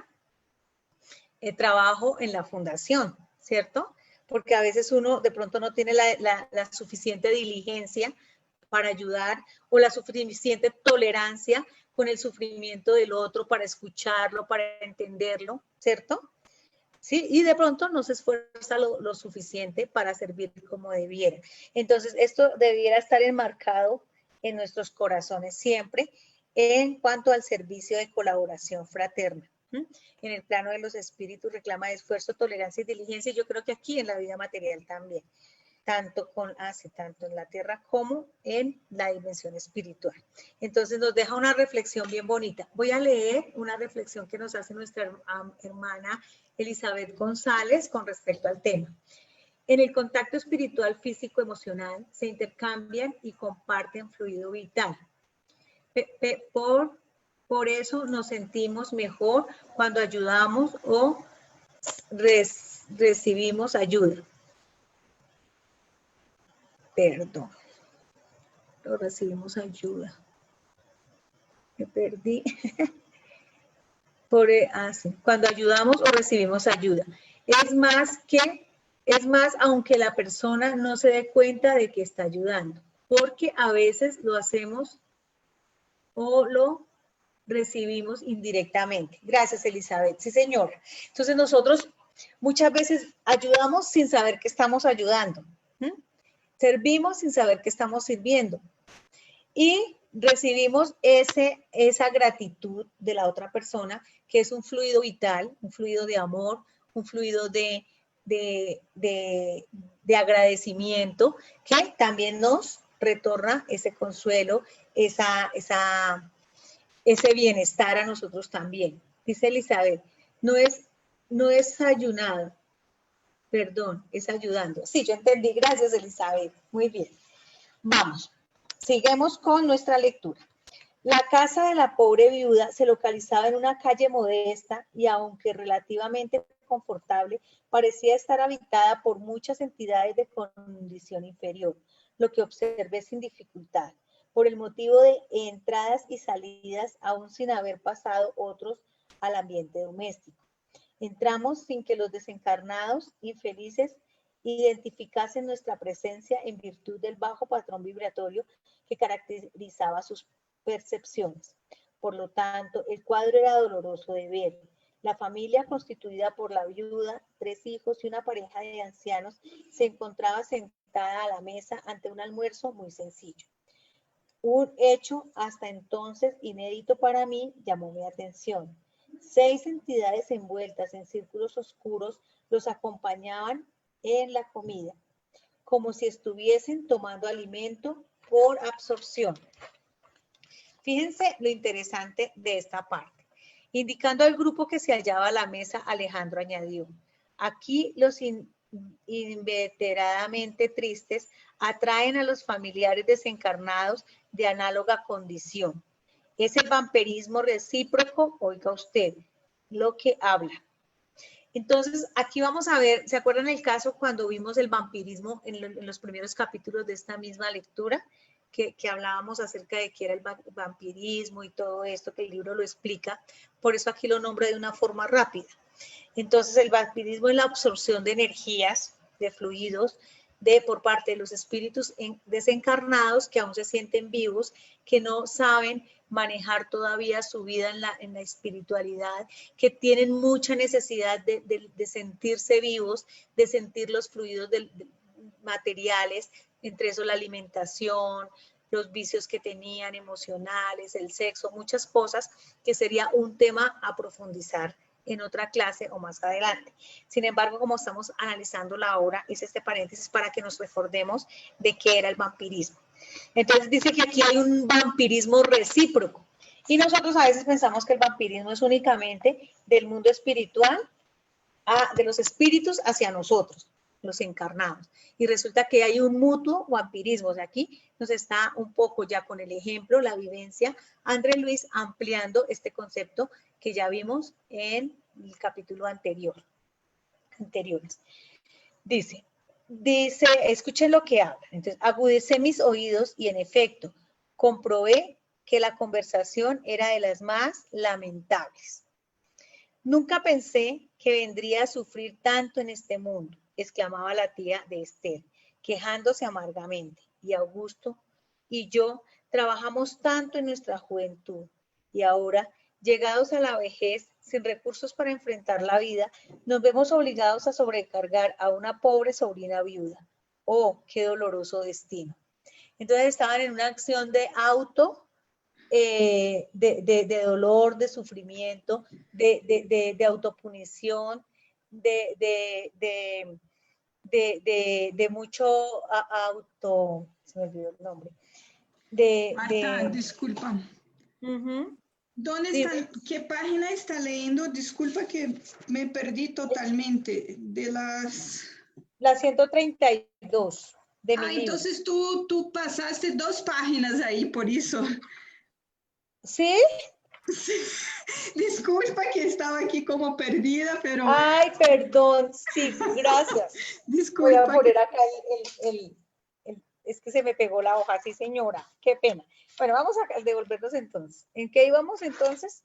trabajo en la fundación, ¿cierto? Porque a veces uno de pronto no tiene la suficiente diligencia para ayudar o la suficiente tolerancia con el sufrimiento del otro para escucharlo, para entenderlo, ¿cierto? ¿Sí? Y de pronto no se esfuerza lo suficiente para servir como debiera. Entonces, esto debiera estar enmarcado en nuestros corazones siempre en cuanto al servicio de colaboración fraterna. En el plano de los espíritus reclama esfuerzo, tolerancia y diligencia, y yo creo que aquí en la vida material también, tanto en la tierra como en la dimensión espiritual. Entonces nos deja una reflexión bien bonita. Voy a leer una reflexión que nos hace nuestra hermana Elizabeth González con respecto al tema. En el contacto espiritual, físico, emocional, se intercambian y comparten fluido vital. Por eso nos sentimos mejor cuando ayudamos o recibimos ayuda. Perdón. O recibimos ayuda. Me perdí. Sí. Cuando ayudamos o recibimos ayuda. Es más, aunque la persona no se dé cuenta de que está ayudando, porque a veces lo hacemos o lo recibimos indirectamente. Gracias, Elizabeth. Sí, señora. Entonces nosotros muchas veces ayudamos sin saber que estamos ayudando. Servimos sin saber que estamos sirviendo. Y recibimos esa gratitud de la otra persona, que es un fluido vital, un fluido de amor, un fluido de agradecimiento, que también nos retorna ese consuelo, ese bienestar a nosotros también. Dice Elizabeth, no es ayunado, perdón, es ayudando. Sí, yo entendí. Gracias, Elizabeth. Muy bien. Vamos. Seguimos con nuestra lectura. La casa de la pobre viuda se localizaba en una calle modesta y, aunque relativamente confortable, parecía estar habitada por muchas entidades de condición inferior, lo que observé sin dificultad, por el motivo de entradas y salidas aún sin haber pasado otros al ambiente doméstico. Entramos sin que los desencarnados infelices identificasen nuestra presencia en virtud del bajo patrón vibratorio que caracterizaba sus percepciones. Por lo tanto, el cuadro era doloroso de ver. La familia, constituida por la viuda, 3 hijos y una pareja de ancianos, se encontraba sentada a la mesa ante un almuerzo muy sencillo. Un hecho hasta entonces inédito para mí llamó mi atención. 6 entidades envueltas en círculos oscuros los acompañaban en la comida, como si estuviesen tomando alimento por absorción. Fíjense lo interesante de esta parte. Indicando al grupo que se hallaba a la mesa, Alejandro añadió, aquí los inveteradamente tristes atraen a los familiares desencarnados de análoga condición. Es el vampirismo recíproco, oiga usted, lo que habla. Entonces, aquí vamos a ver, ¿se acuerdan el caso cuando vimos el vampirismo en los primeros capítulos de esta misma lectura? Que hablábamos acerca de qué era el vampirismo y todo esto, que el libro lo explica. Por eso aquí lo nombro de una forma rápida. Entonces, el vampirismo es la absorción de energías, de fluidos, por parte de los espíritus desencarnados que aún se sienten vivos, que no saben manejar todavía su vida en la espiritualidad, que tienen mucha necesidad de sentirse vivos, de sentir los fluidos materiales, entre eso la alimentación, los vicios que tenían emocionales, el sexo, muchas cosas que sería un tema a profundizar en otra clase o más adelante. Sin embargo, como estamos analizando la obra, es este paréntesis para que nos recordemos de qué era el vampirismo. Entonces dice que aquí hay un vampirismo recíproco y nosotros a veces pensamos que el vampirismo es únicamente del mundo espiritual, de los espíritus hacia nosotros, los encarnados. Y resulta que hay un mutuo vampirismo. O sea, aquí nos está un poco ya con el ejemplo, la vivencia, André Luis ampliando este concepto que ya vimos en el capítulo anteriores. Dice, escuchen lo que habla. Entonces, agudicé mis oídos y en efecto, comprobé que la conversación era de las más lamentables. Nunca pensé que vendría a sufrir tanto en este mundo, exclamaba la tía de Esther, quejándose amargamente. Y Augusto y yo trabajamos tanto en nuestra juventud y ahora, llegados a la vejez, sin recursos para enfrentar la vida, nos vemos obligados a sobrecargar a una pobre sobrina viuda. ¡Oh, qué doloroso destino! Entonces estaban en una acción de de dolor, de sufrimiento, de autopunición, de mucho auto, se me olvidó el nombre. Marta, disculpa. ¿Dónde Sí. está? ¿Qué página está leyendo? Disculpa que me perdí totalmente de las... La 132 de mi libro. Entonces tú pasaste 2 páginas ahí, por eso. ¿Sí? Sí. Disculpa que estaba aquí como perdida, pero... Ay, perdón, sí, gracias. Disculpa. Voy a poner acá es que se me pegó la hoja, sí señora, qué pena. Bueno, vamos a devolvernos entonces. ¿En qué íbamos entonces?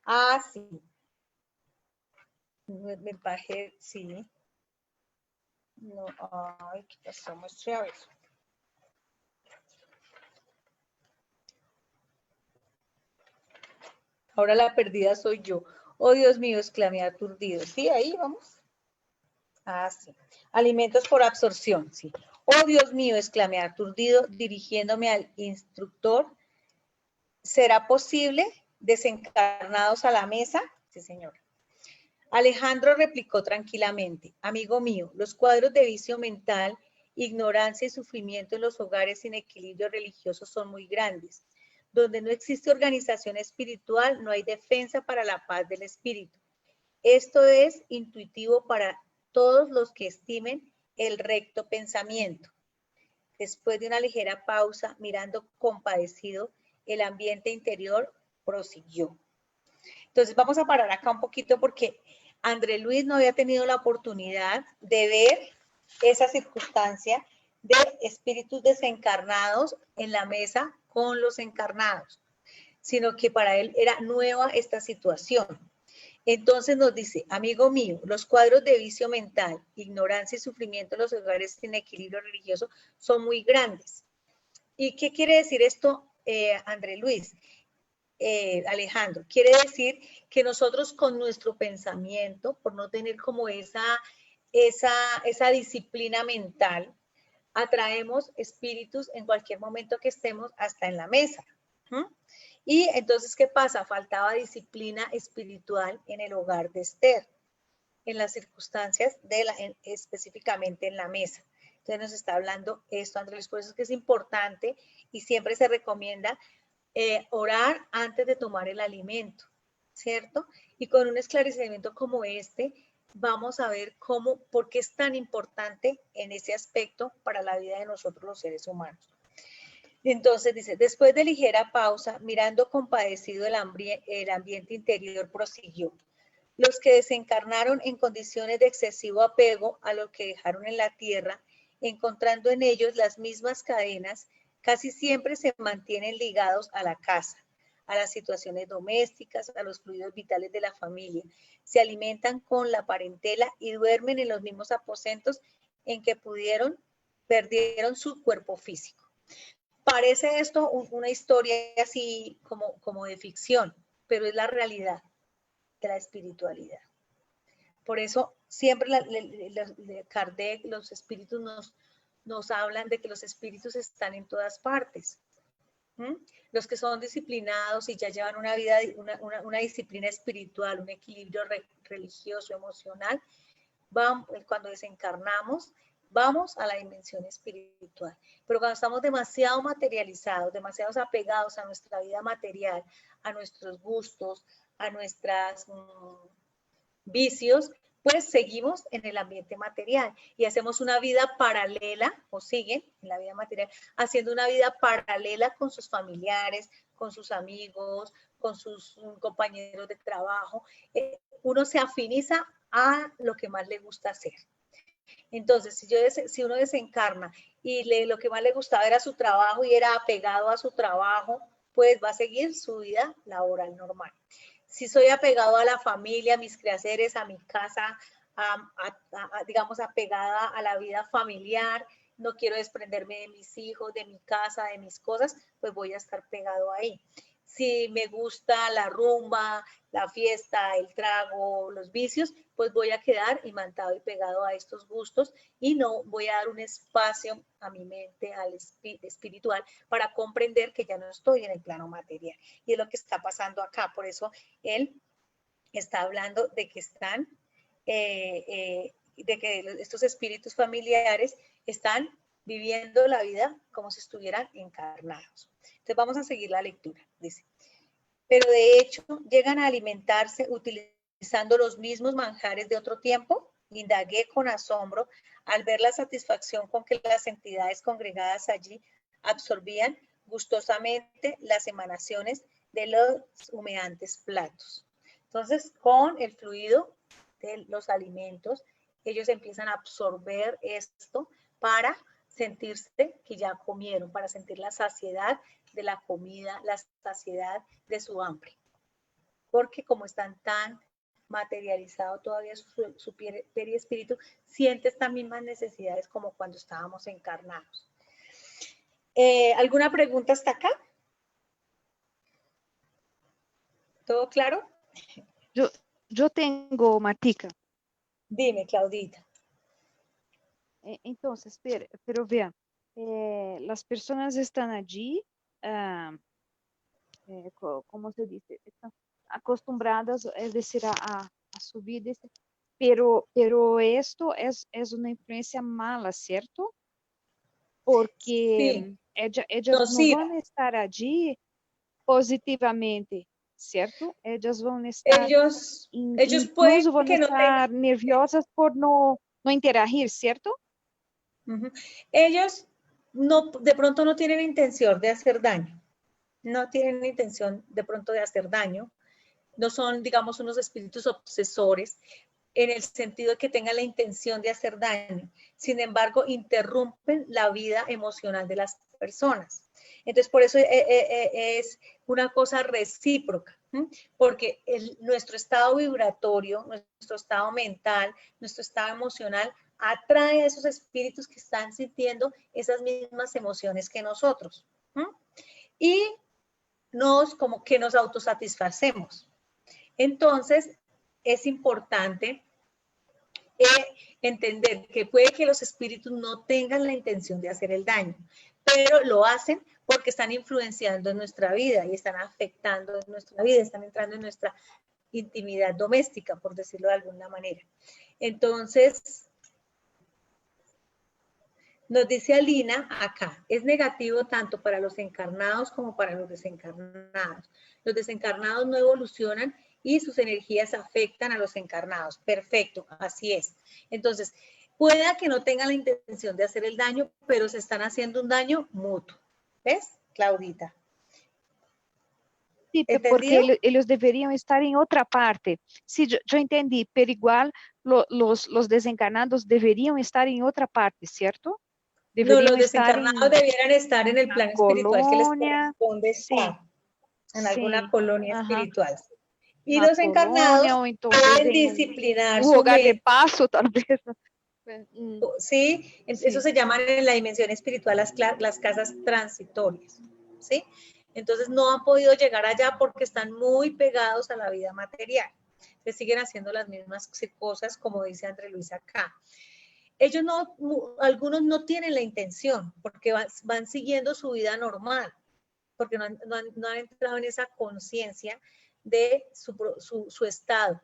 Ah, sí. Me bajé, sí. No, ay, ¿qué pasó? Muestre a ver. Ahora la perdida soy yo. Oh, Dios mío, exclamé aturdido. Sí, ahí vamos. Ah, sí. Alimentos por absorción, sí. Oh, Dios mío, exclamé aturdido, dirigiéndome al instructor. ¿Será posible? ¿Desencarnados a la mesa? Sí, señor. Alejandro replicó tranquilamente. Amigo mío, los cuadros de vicio mental, ignorancia y sufrimiento en los hogares sin equilibrio religioso son muy grandes. Donde no existe organización espiritual, no hay defensa para la paz del espíritu. Esto es intuitivo para todos los que estimen el recto pensamiento. Después de una ligera pausa, mirando compadecido el ambiente interior, prosiguió. Entonces vamos a parar acá un poquito porque André Luis no había tenido la oportunidad de ver esa circunstancia de espíritus desencarnados en la mesa con los encarnados, sino que para él era nueva esta situación. Entonces nos dice, amigo mío, los cuadros de vicio mental, ignorancia y sufrimiento en los hogares sin equilibrio religioso son muy grandes. ¿Y qué quiere decir esto, André Luis? Alejandro, quiere decir que nosotros con nuestro pensamiento, por no tener como esa disciplina mental, atraemos espíritus en cualquier momento que estemos hasta en la mesa. Y entonces, ¿qué pasa? Faltaba disciplina espiritual en el hogar de Esther, en las circunstancias específicamente en la mesa. Entonces nos está hablando esto, Andrés, por eso es que es importante y siempre se recomienda orar antes de tomar el alimento, ¿cierto? Y con un esclarecimiento como este, vamos a ver por qué es tan importante en ese aspecto para la vida de nosotros los seres humanos. Entonces dice, después de ligera pausa, mirando compadecido el ambiente interior, prosiguió. Los que desencarnaron en condiciones de excesivo apego a lo que dejaron en la tierra, encontrando en ellos las mismas cadenas, casi siempre se mantienen ligados a la casa, a las situaciones domésticas, a los fluidos vitales de la familia. Se alimentan con la parentela y duermen en los mismos aposentos en que perdieron su cuerpo físico. Parece esto una historia así como de ficción, pero es la realidad de la espiritualidad. Por eso siempre Kardec, los espíritus nos hablan de que los espíritus están en todas partes. Los que son disciplinados y ya llevan una vida, una disciplina espiritual, un equilibrio religioso, emocional, cuando desencarnamos, vamos a la dimensión espiritual. Pero cuando estamos demasiado materializados, demasiado apegados a nuestra vida material, a nuestros gustos, a nuestros vicios, pues seguimos en el ambiente material y hacemos una vida paralela, o siguen en la vida material, haciendo una vida paralela con sus familiares, con sus amigos, con sus compañeros de trabajo. Uno se afiniza a lo que más le gusta hacer. Entonces, si uno desencarna y lo que más le gustaba era su trabajo y era apegado a su trabajo, pues va a seguir su vida laboral normal. Si soy apegado a la familia, a mis quehaceres, a mi casa, digamos, apegada a la vida familiar, no quiero desprenderme de mis hijos, de mi casa, de mis cosas, pues voy a estar pegado ahí. Si me gusta la rumba, la fiesta, el trago, los vicios, pues voy a quedar imantado y pegado a estos gustos y no voy a dar un espacio a mi mente, al espiritual, para comprender que ya no estoy en el plano material. Y es lo que está pasando acá. Por eso él está hablando de que están, de que estos espíritus familiares están viviendo la vida como si estuvieran encarnados. Entonces vamos a seguir la lectura. Dice, pero de hecho llegan a alimentarse utilizando los mismos manjares de otro tiempo. Indagué con asombro al ver la satisfacción con que las entidades congregadas allí absorbían gustosamente las emanaciones de los humeantes platos. Entonces, con el fluido de los alimentos, ellos empiezan a absorber esto para sentirse que ya comieron, para sentir la saciedad de la comida, la saciedad de su hambre. Porque como están tan materializado todavía su periespíritu, siente estas mismas necesidades como cuando estábamos encarnados. ¿Alguna pregunta hasta acá? ¿Todo claro? Yo tengo, Martica. Dime, Claudita. Entonces, pero vean, las personas están allí, ¿cómo se dice? Están acostumbradas, es decir, a subir, pero esto es una influencia mala, ¿cierto? Porque Sí, ellas no van a estar allí positivamente, ¿cierto? Ellas van a estar, ellos pueden incluso van a que no estar tengan, nerviosas por no interagir, ¿cierto? ellos no, de pronto no tienen intención de hacer daño, no tienen intención de pronto de hacer daño, no son, digamos, unos espíritus obsesores en el sentido de que tengan la intención de hacer daño. Sin embargo, interrumpen la vida emocional de las personas. Entonces, por eso es una cosa recíproca, porque nuestro estado vibratorio, nuestro estado mental, nuestro estado emocional atrae a esos espíritus que están sintiendo esas mismas emociones que nosotros. Y como que nos autosatisfacemos. Entonces, es importante entender que puede que los espíritus no tengan la intención de hacer el daño, pero lo hacen porque están influenciando en nuestra vida y están afectando en nuestra vida, están entrando en nuestra intimidad doméstica, por decirlo de alguna manera. Entonces, nos dice Alina acá, es negativo tanto para los encarnados como para los desencarnados. Los desencarnados no evolucionan y sus energías afectan a los encarnados. Perfecto, así es. Entonces, pueda que no tengan la intención de hacer el daño, pero se están haciendo un daño mutuo. ¿Ves, Claudita? Sí, porque ellos deberían estar en otra parte. Sí, yo entendí, pero igual los desencarnados deberían estar en otra parte, ¿cierto? No, los desencarnados debieran estar en el plano espiritual que les corresponde estar, en alguna colonia espiritual. Y los encarnados pueden disciplinar su lugar de paso, tal vez. Sí, eso se llama en la dimensión espiritual las casas transitorias, ¿sí? Entonces no han podido llegar allá porque están muy pegados a la vida material. Se siguen haciendo las mismas cosas, como dice André Luis acá. Ellos no, algunos no tienen la intención porque van siguiendo su vida normal, porque no han entrado en esa conciencia de su estado.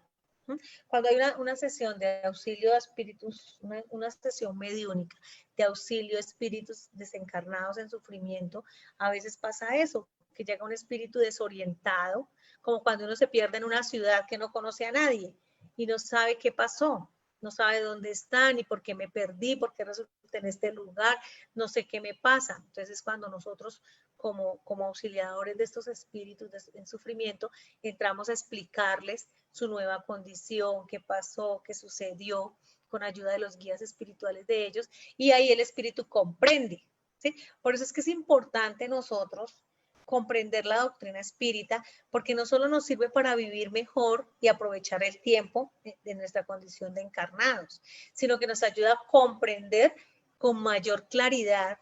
Cuando hay una sesión de auxilio a espíritus, una sesión mediúnica de auxilio a espíritus desencarnados en sufrimiento, a veces pasa eso, que llega un espíritu desorientado, como cuando uno se pierde en una ciudad que no conoce a nadie y no sabe qué pasó, no sabe dónde está, ni por qué me perdí, por qué resulté en este lugar, no sé qué me pasa. Entonces, cuando nosotros como auxiliadores de estos espíritus en sufrimiento, entramos a explicarles su nueva condición, qué pasó, qué sucedió, con ayuda de los guías espirituales de ellos, y ahí el espíritu comprende, ¿sí? Por eso es que es importante nosotros comprender la doctrina espírita, porque no solo nos sirve para vivir mejor y aprovechar el tiempo de nuestra condición de encarnados, sino que nos ayuda a comprender con mayor claridad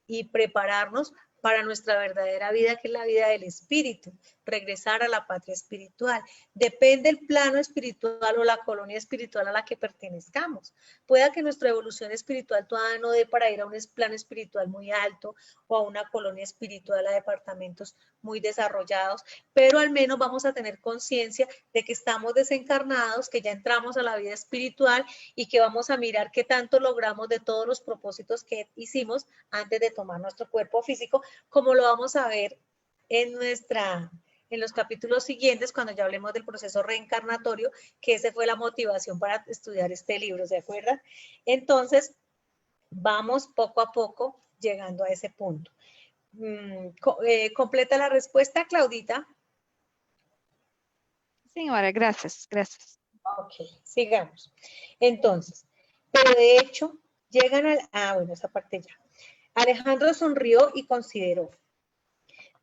y prepararnos para nuestra verdadera vida, que es la vida del espíritu, regresar a la patria espiritual. Depende el plano espiritual o la colonia espiritual a la que pertenezcamos. Pueda que nuestra evolución espiritual todavía no dé para ir a un plano espiritual muy alto o a una colonia espiritual, a departamentos muy desarrollados, pero al menos vamos a tener conciencia de que estamos desencarnados, que ya entramos a la vida espiritual y que vamos a mirar qué tanto logramos de todos los propósitos que hicimos antes de tomar nuestro cuerpo físico, como lo vamos a ver en los capítulos siguientes, cuando ya hablemos del proceso reencarnatorio, que esa fue la motivación para estudiar este libro, ¿se acuerdan? Entonces, vamos poco a poco llegando a ese punto. ¿Completa la respuesta, Claudita? Señora, gracias, gracias. Ok, sigamos. Entonces, pero de hecho, llegan al... bueno, esa parte ya. Alejandro sonrió y consideró.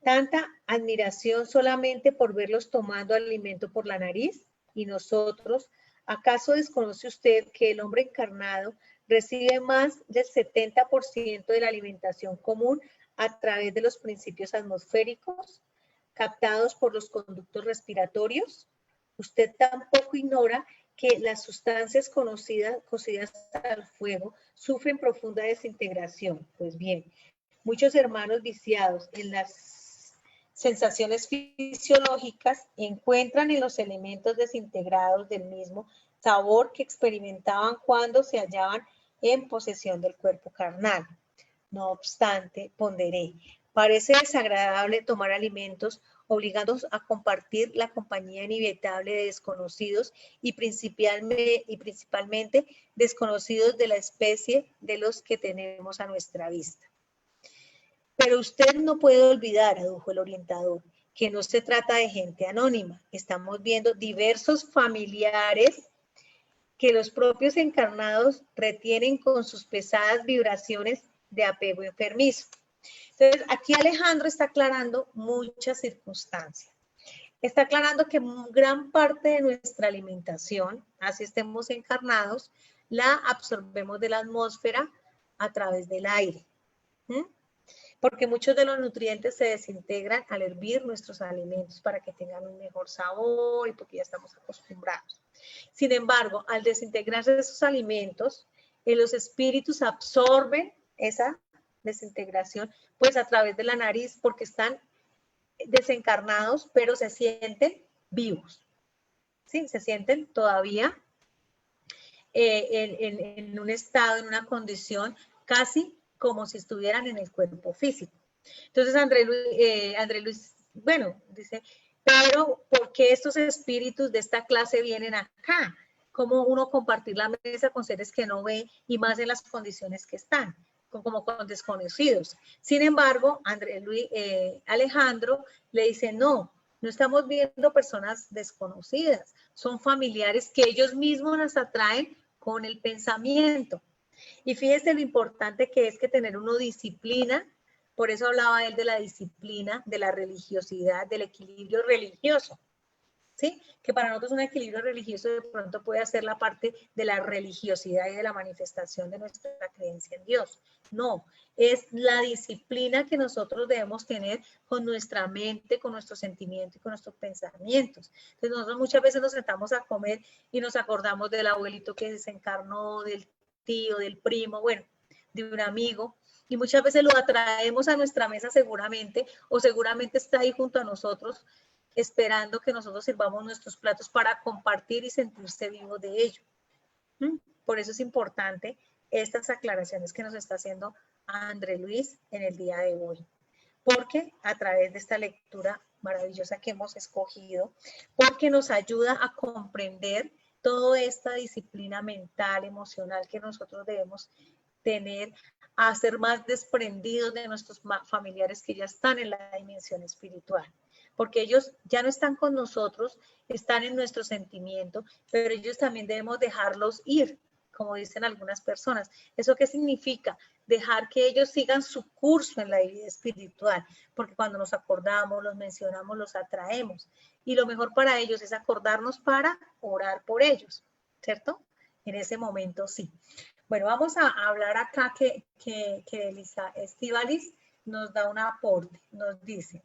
Tanta admiración solamente por verlos tomando alimento por la nariz. ¿Y nosotros? ¿Acaso desconoce usted que el hombre encarnado recibe más del 70% de la alimentación común a través de los principios atmosféricos captados por los conductos respiratorios? Usted tampoco ignora que las sustancias cocidas al fuego sufren profunda desintegración. Pues bien, muchos hermanos viciados en las sensaciones fisiológicas encuentran en los elementos desintegrados del mismo sabor que experimentaban cuando se hallaban en posesión del cuerpo carnal. No obstante, ponderé, parece desagradable tomar alimentos obligándonos a compartir la compañía inevitable de desconocidos y principalmente desconocidos de la especie de los que tenemos a nuestra vista. Pero usted no puede olvidar, adujo el orientador, que no se trata de gente anónima. Estamos viendo diversos familiares que los propios encarnados retienen con sus pesadas vibraciones de apego enfermizo. Entonces, aquí Alejandro está aclarando muchas circunstancias. Está aclarando que gran parte de nuestra alimentación, así estemos encarnados, la absorbemos de la atmósfera a través del aire. Porque muchos de los nutrientes se desintegran al hervir nuestros alimentos para que tengan un mejor sabor y porque ya estamos acostumbrados. Sin embargo, al desintegrarse esos alimentos, los espíritus absorben esa desintegración pues a través de la nariz porque están desencarnados, pero se sienten vivos. ¿Sí? Se sienten todavía en un estado, en una condición casi como si estuvieran en el cuerpo físico. Entonces André Luis, bueno, dice, pero ¿por qué estos espíritus de esta clase vienen acá? ¿Cómo uno compartir la mesa con seres que no ve y más en las condiciones que están? Como con desconocidos. Sin embargo, Alejandro le dice, no estamos viendo personas desconocidas, son familiares que ellos mismos nos atraen con el pensamiento. Y fíjese lo importante que es que tener uno disciplina, por eso hablaba él de la disciplina, de la religiosidad, del equilibrio religioso. ¿Sí? Que para nosotros un equilibrio religioso de pronto puede ser la parte de la religiosidad y de la manifestación de nuestra creencia en Dios. No, es la disciplina que nosotros debemos tener con nuestra mente, con nuestros sentimientos y con nuestros pensamientos. Entonces nosotros muchas veces nos sentamos a comer y nos acordamos del abuelito que desencarnó, del tío, del primo, bueno, de un amigo, y muchas veces lo atraemos a nuestra mesa seguramente, o seguramente está ahí junto a nosotros, esperando que nosotros sirvamos nuestros platos para compartir y sentirse vivos de ello. Por eso es importante estas aclaraciones que nos está haciendo André Luis en el día de hoy. Porque a través de esta lectura maravillosa que hemos escogido, porque nos ayuda a comprender toda esta disciplina mental, emocional que nosotros debemos tener, a ser más desprendidos de nuestros familiares que ya están en la dimensión espiritual. Porque ellos ya no están con nosotros, están en nuestro sentimiento, pero ellos también debemos dejarlos ir, como dicen algunas personas. ¿Eso qué significa? Dejar que ellos sigan su curso en la vida espiritual, porque cuando nos acordamos, los mencionamos, los atraemos. Y lo mejor para ellos es acordarnos para orar por ellos, ¿cierto? En ese momento sí. Bueno, vamos a hablar acá que Elisa Estíbaliz nos da un aporte, nos dice: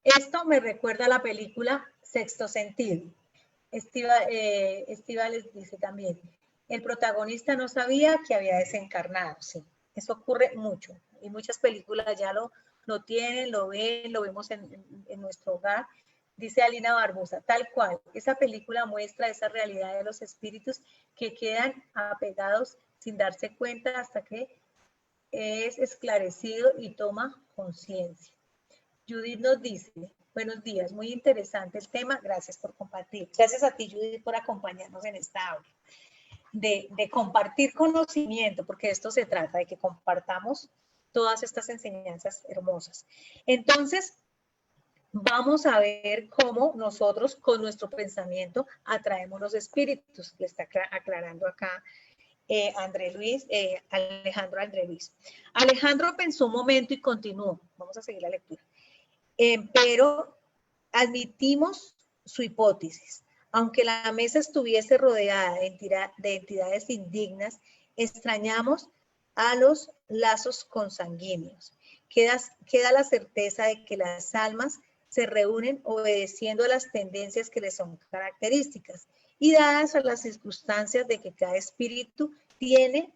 esto me recuerda a la película Sexto Sentido. Estíbaliz dice también, el protagonista no sabía que había desencarnado. Sí, eso ocurre mucho, y muchas películas ya lo tienen, lo ven, lo vemos en nuestro hogar. Dice Alina Barbosa, tal cual, esa película muestra esa realidad de los espíritus que quedan apegados sin darse cuenta hasta que es esclarecido y toma conciencia. Judith nos dice, buenos días, muy interesante el tema, gracias por compartir. Gracias a ti, Judith, por acompañarnos en esta aula. De compartir conocimiento, porque de esto se trata, de que compartamos todas estas enseñanzas hermosas. Entonces, vamos a ver cómo nosotros con nuestro pensamiento atraemos los espíritus. Le está aclarando acá Alejandro André Luis. Alejandro pensó un momento y continuó. Vamos a seguir la lectura. Pero admitimos su hipótesis. Aunque la mesa estuviese rodeada de entidades indignas, extrañamos a los lazos consanguíneos. Queda la certeza de que las almas se reúnen obedeciendo a las tendencias que les son características y dadas a las circunstancias de que cada espíritu tiene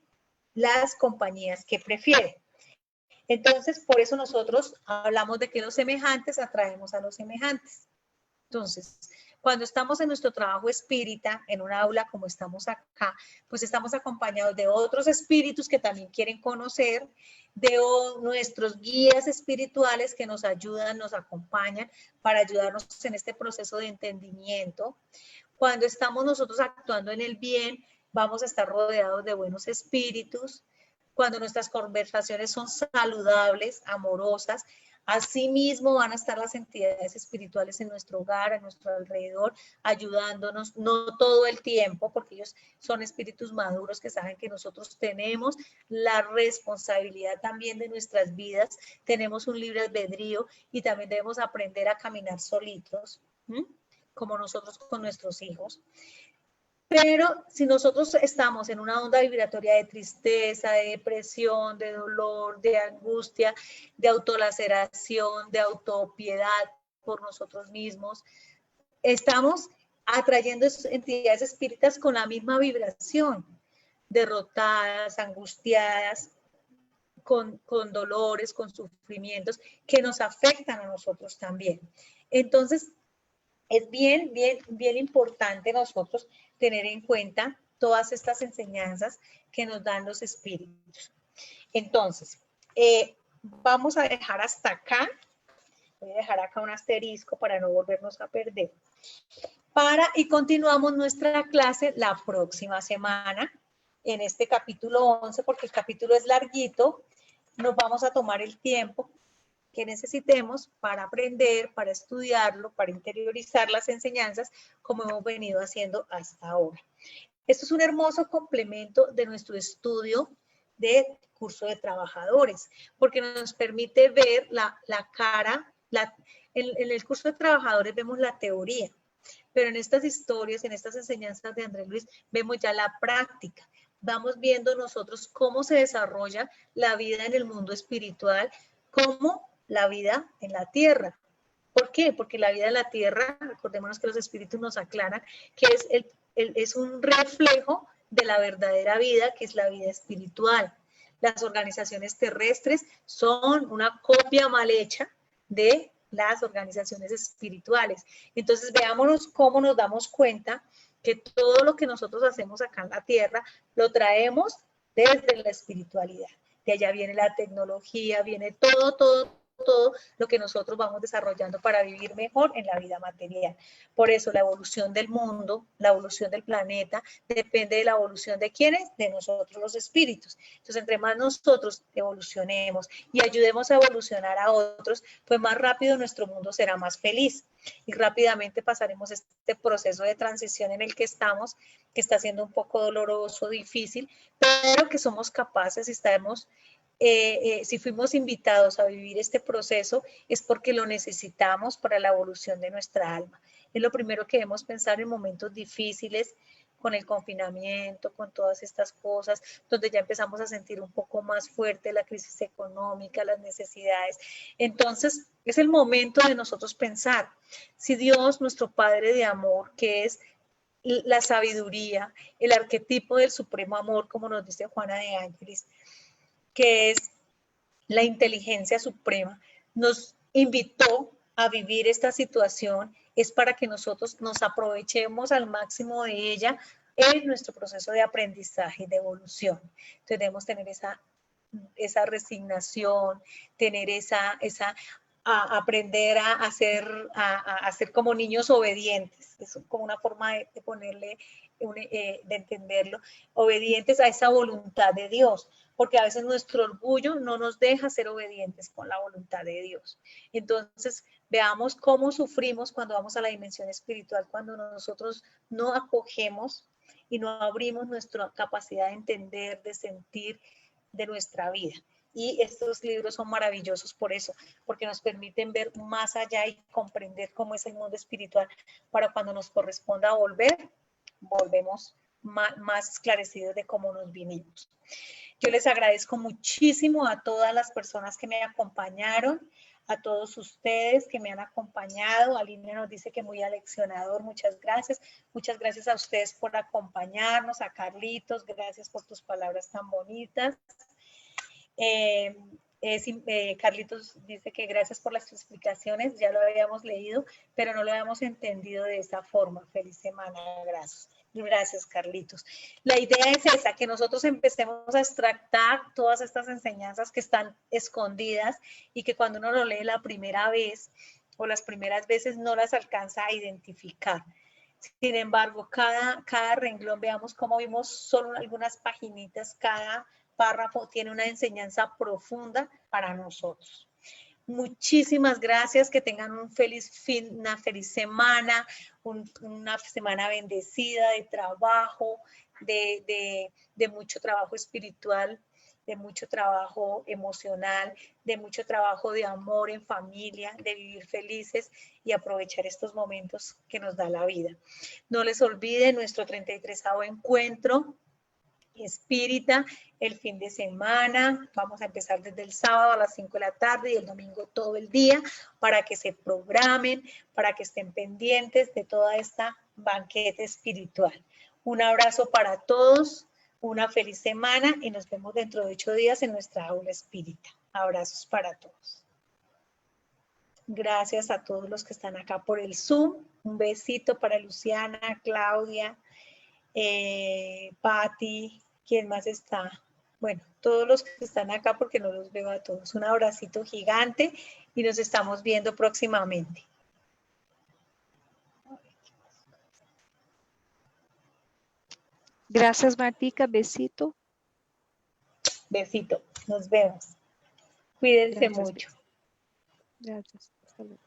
las compañías que prefiere. Entonces, por eso nosotros hablamos de que los semejantes atraemos a los semejantes. Entonces, cuando estamos en nuestro trabajo espírita, en una aula como estamos acá, pues estamos acompañados de otros espíritus que también quieren conocer, de nuestros guías espirituales que nos ayudan, nos acompañan para ayudarnos en este proceso de entendimiento. Cuando estamos nosotros actuando en el bien, vamos a estar rodeados de buenos espíritus. Cuando nuestras conversaciones son saludables, amorosas, asimismo van a estar las entidades espirituales en nuestro hogar, a nuestro alrededor, ayudándonos, no todo el tiempo, porque ellos son espíritus maduros que saben que nosotros tenemos la responsabilidad también de nuestras vidas, tenemos un libre albedrío y también debemos aprender a caminar solitos, como nosotros con nuestros hijos. Pero si nosotros estamos en una onda vibratoria de tristeza, de depresión, de dolor, de angustia, de autolaceración, de autopiedad por nosotros mismos, estamos atrayendo entidades espíritas con la misma vibración, derrotadas, angustiadas, con dolores, con sufrimientos que nos afectan a nosotros también. Entonces, es bien importante nosotros tener en cuenta todas estas enseñanzas que nos dan los espíritus. Entonces, vamos a dejar hasta acá. Voy a dejar acá un asterisco para no volvernos a perder. Y continuamos nuestra clase la próxima semana en este capítulo 11, porque el capítulo es larguito. Nos vamos a tomar el tiempo que necesitemos para aprender, para estudiarlo, para interiorizar las enseñanzas como hemos venido haciendo hasta ahora. Esto es un hermoso complemento de nuestro estudio de curso de trabajadores, porque nos permite ver la cara, en el curso de trabajadores vemos la teoría, pero en estas historias, en estas enseñanzas de Andrés Luis, vemos ya la práctica. Vamos viendo nosotros cómo se desarrolla la vida en el mundo espiritual, cómo la vida en la tierra. ¿Por qué? Porque la vida en la tierra, recordémonos que los espíritus nos aclaran, que es un reflejo de la verdadera vida, que es la vida espiritual. Las organizaciones terrestres son una copia mal hecha de las organizaciones espirituales. Entonces, veámonos cómo nos damos cuenta que todo lo que nosotros hacemos acá en la tierra, lo traemos desde la espiritualidad. De allá viene la tecnología, viene todo lo que nosotros vamos desarrollando para vivir mejor en la vida material. Por eso la evolución del mundo, la evolución del planeta, depende de la evolución de ¿quiénes? De nosotros los espíritus. Entonces, entre más nosotros evolucionemos y ayudemos a evolucionar a otros, pues más rápido nuestro mundo será más feliz y rápidamente pasaremos este proceso de transición en el que estamos, que está siendo un poco doloroso, difícil, pero que somos capaces y estamos si fuimos invitados a vivir este proceso es porque lo necesitamos para la evolución de nuestra alma. Es lo primero que debemos pensar en momentos difíciles, con el confinamiento, con todas estas cosas, donde ya empezamos a sentir un poco más fuerte la crisis económica, las necesidades. Entonces, es el momento de nosotros pensar, si Dios, nuestro Padre de amor, que es la sabiduría, el arquetipo del supremo amor, como nos dice Juana de Ángeles, que es la inteligencia suprema, nos invitó a vivir esta situación, es para que nosotros nos aprovechemos al máximo de ella en nuestro proceso de aprendizaje y de evolución. Entonces debemos tener esa resignación, tener aprender a ser como niños obedientes, es como una forma de ponerle, de entenderlo, obedientes a esa voluntad de Dios, porque a veces nuestro orgullo no nos deja ser obedientes con la voluntad de Dios. Entonces, veamos cómo sufrimos cuando vamos a la dimensión espiritual, cuando nosotros no acogemos y no abrimos nuestra capacidad de entender, de sentir de nuestra vida. Y estos libros son maravillosos por eso, porque nos permiten ver más allá y comprender cómo es el mundo espiritual, para cuando nos corresponda volver, volvemos más esclarecidos de cómo nos vinimos. Yo les agradezco muchísimo a todas las personas que me acompañaron, a todos ustedes que me han acompañado. Aline nos dice que muy aleccionador, muchas gracias. Muchas gracias a ustedes por acompañarnos, a Carlitos, gracias por tus palabras tan bonitas. Carlitos dice que gracias por las explicaciones, ya lo habíamos leído, pero no lo habíamos entendido de esa forma. Feliz semana, gracias. Gracias, Carlitos. La idea es esa, que nosotros empecemos a extractar todas estas enseñanzas que están escondidas y que cuando uno lo lee la primera vez o las primeras veces no las alcanza a identificar. Sin embargo, cada renglón, veamos cómo vimos solo algunas paginitas, cada párrafo tiene una enseñanza profunda para nosotros. Muchísimas gracias, que tengan una feliz semana, una semana bendecida de trabajo, de mucho trabajo espiritual, de mucho trabajo emocional, de mucho trabajo de amor en familia, de vivir felices y aprovechar estos momentos que nos da la vida. No les olviden nuestro 33º encuentro espírita el fin de semana. Vamos a empezar desde el sábado a las 5 de la tarde y el domingo todo el día, para que se programen, para que estén pendientes de toda esta banquete espiritual. Un abrazo para todos, una feliz semana y nos vemos dentro de 8 días en nuestra aula espírita. Abrazos para todos. Gracias a todos los que están acá por el Zoom. Un besito para Luciana, Claudia, Patti, ¿quién más está? Bueno, todos los que están acá, porque no los veo a todos. Un abracito gigante y nos estamos viendo próximamente. Gracias, Martica. Besito. Besito. Nos vemos. Cuídense Gracias, mucho. Gracias. Hasta luego.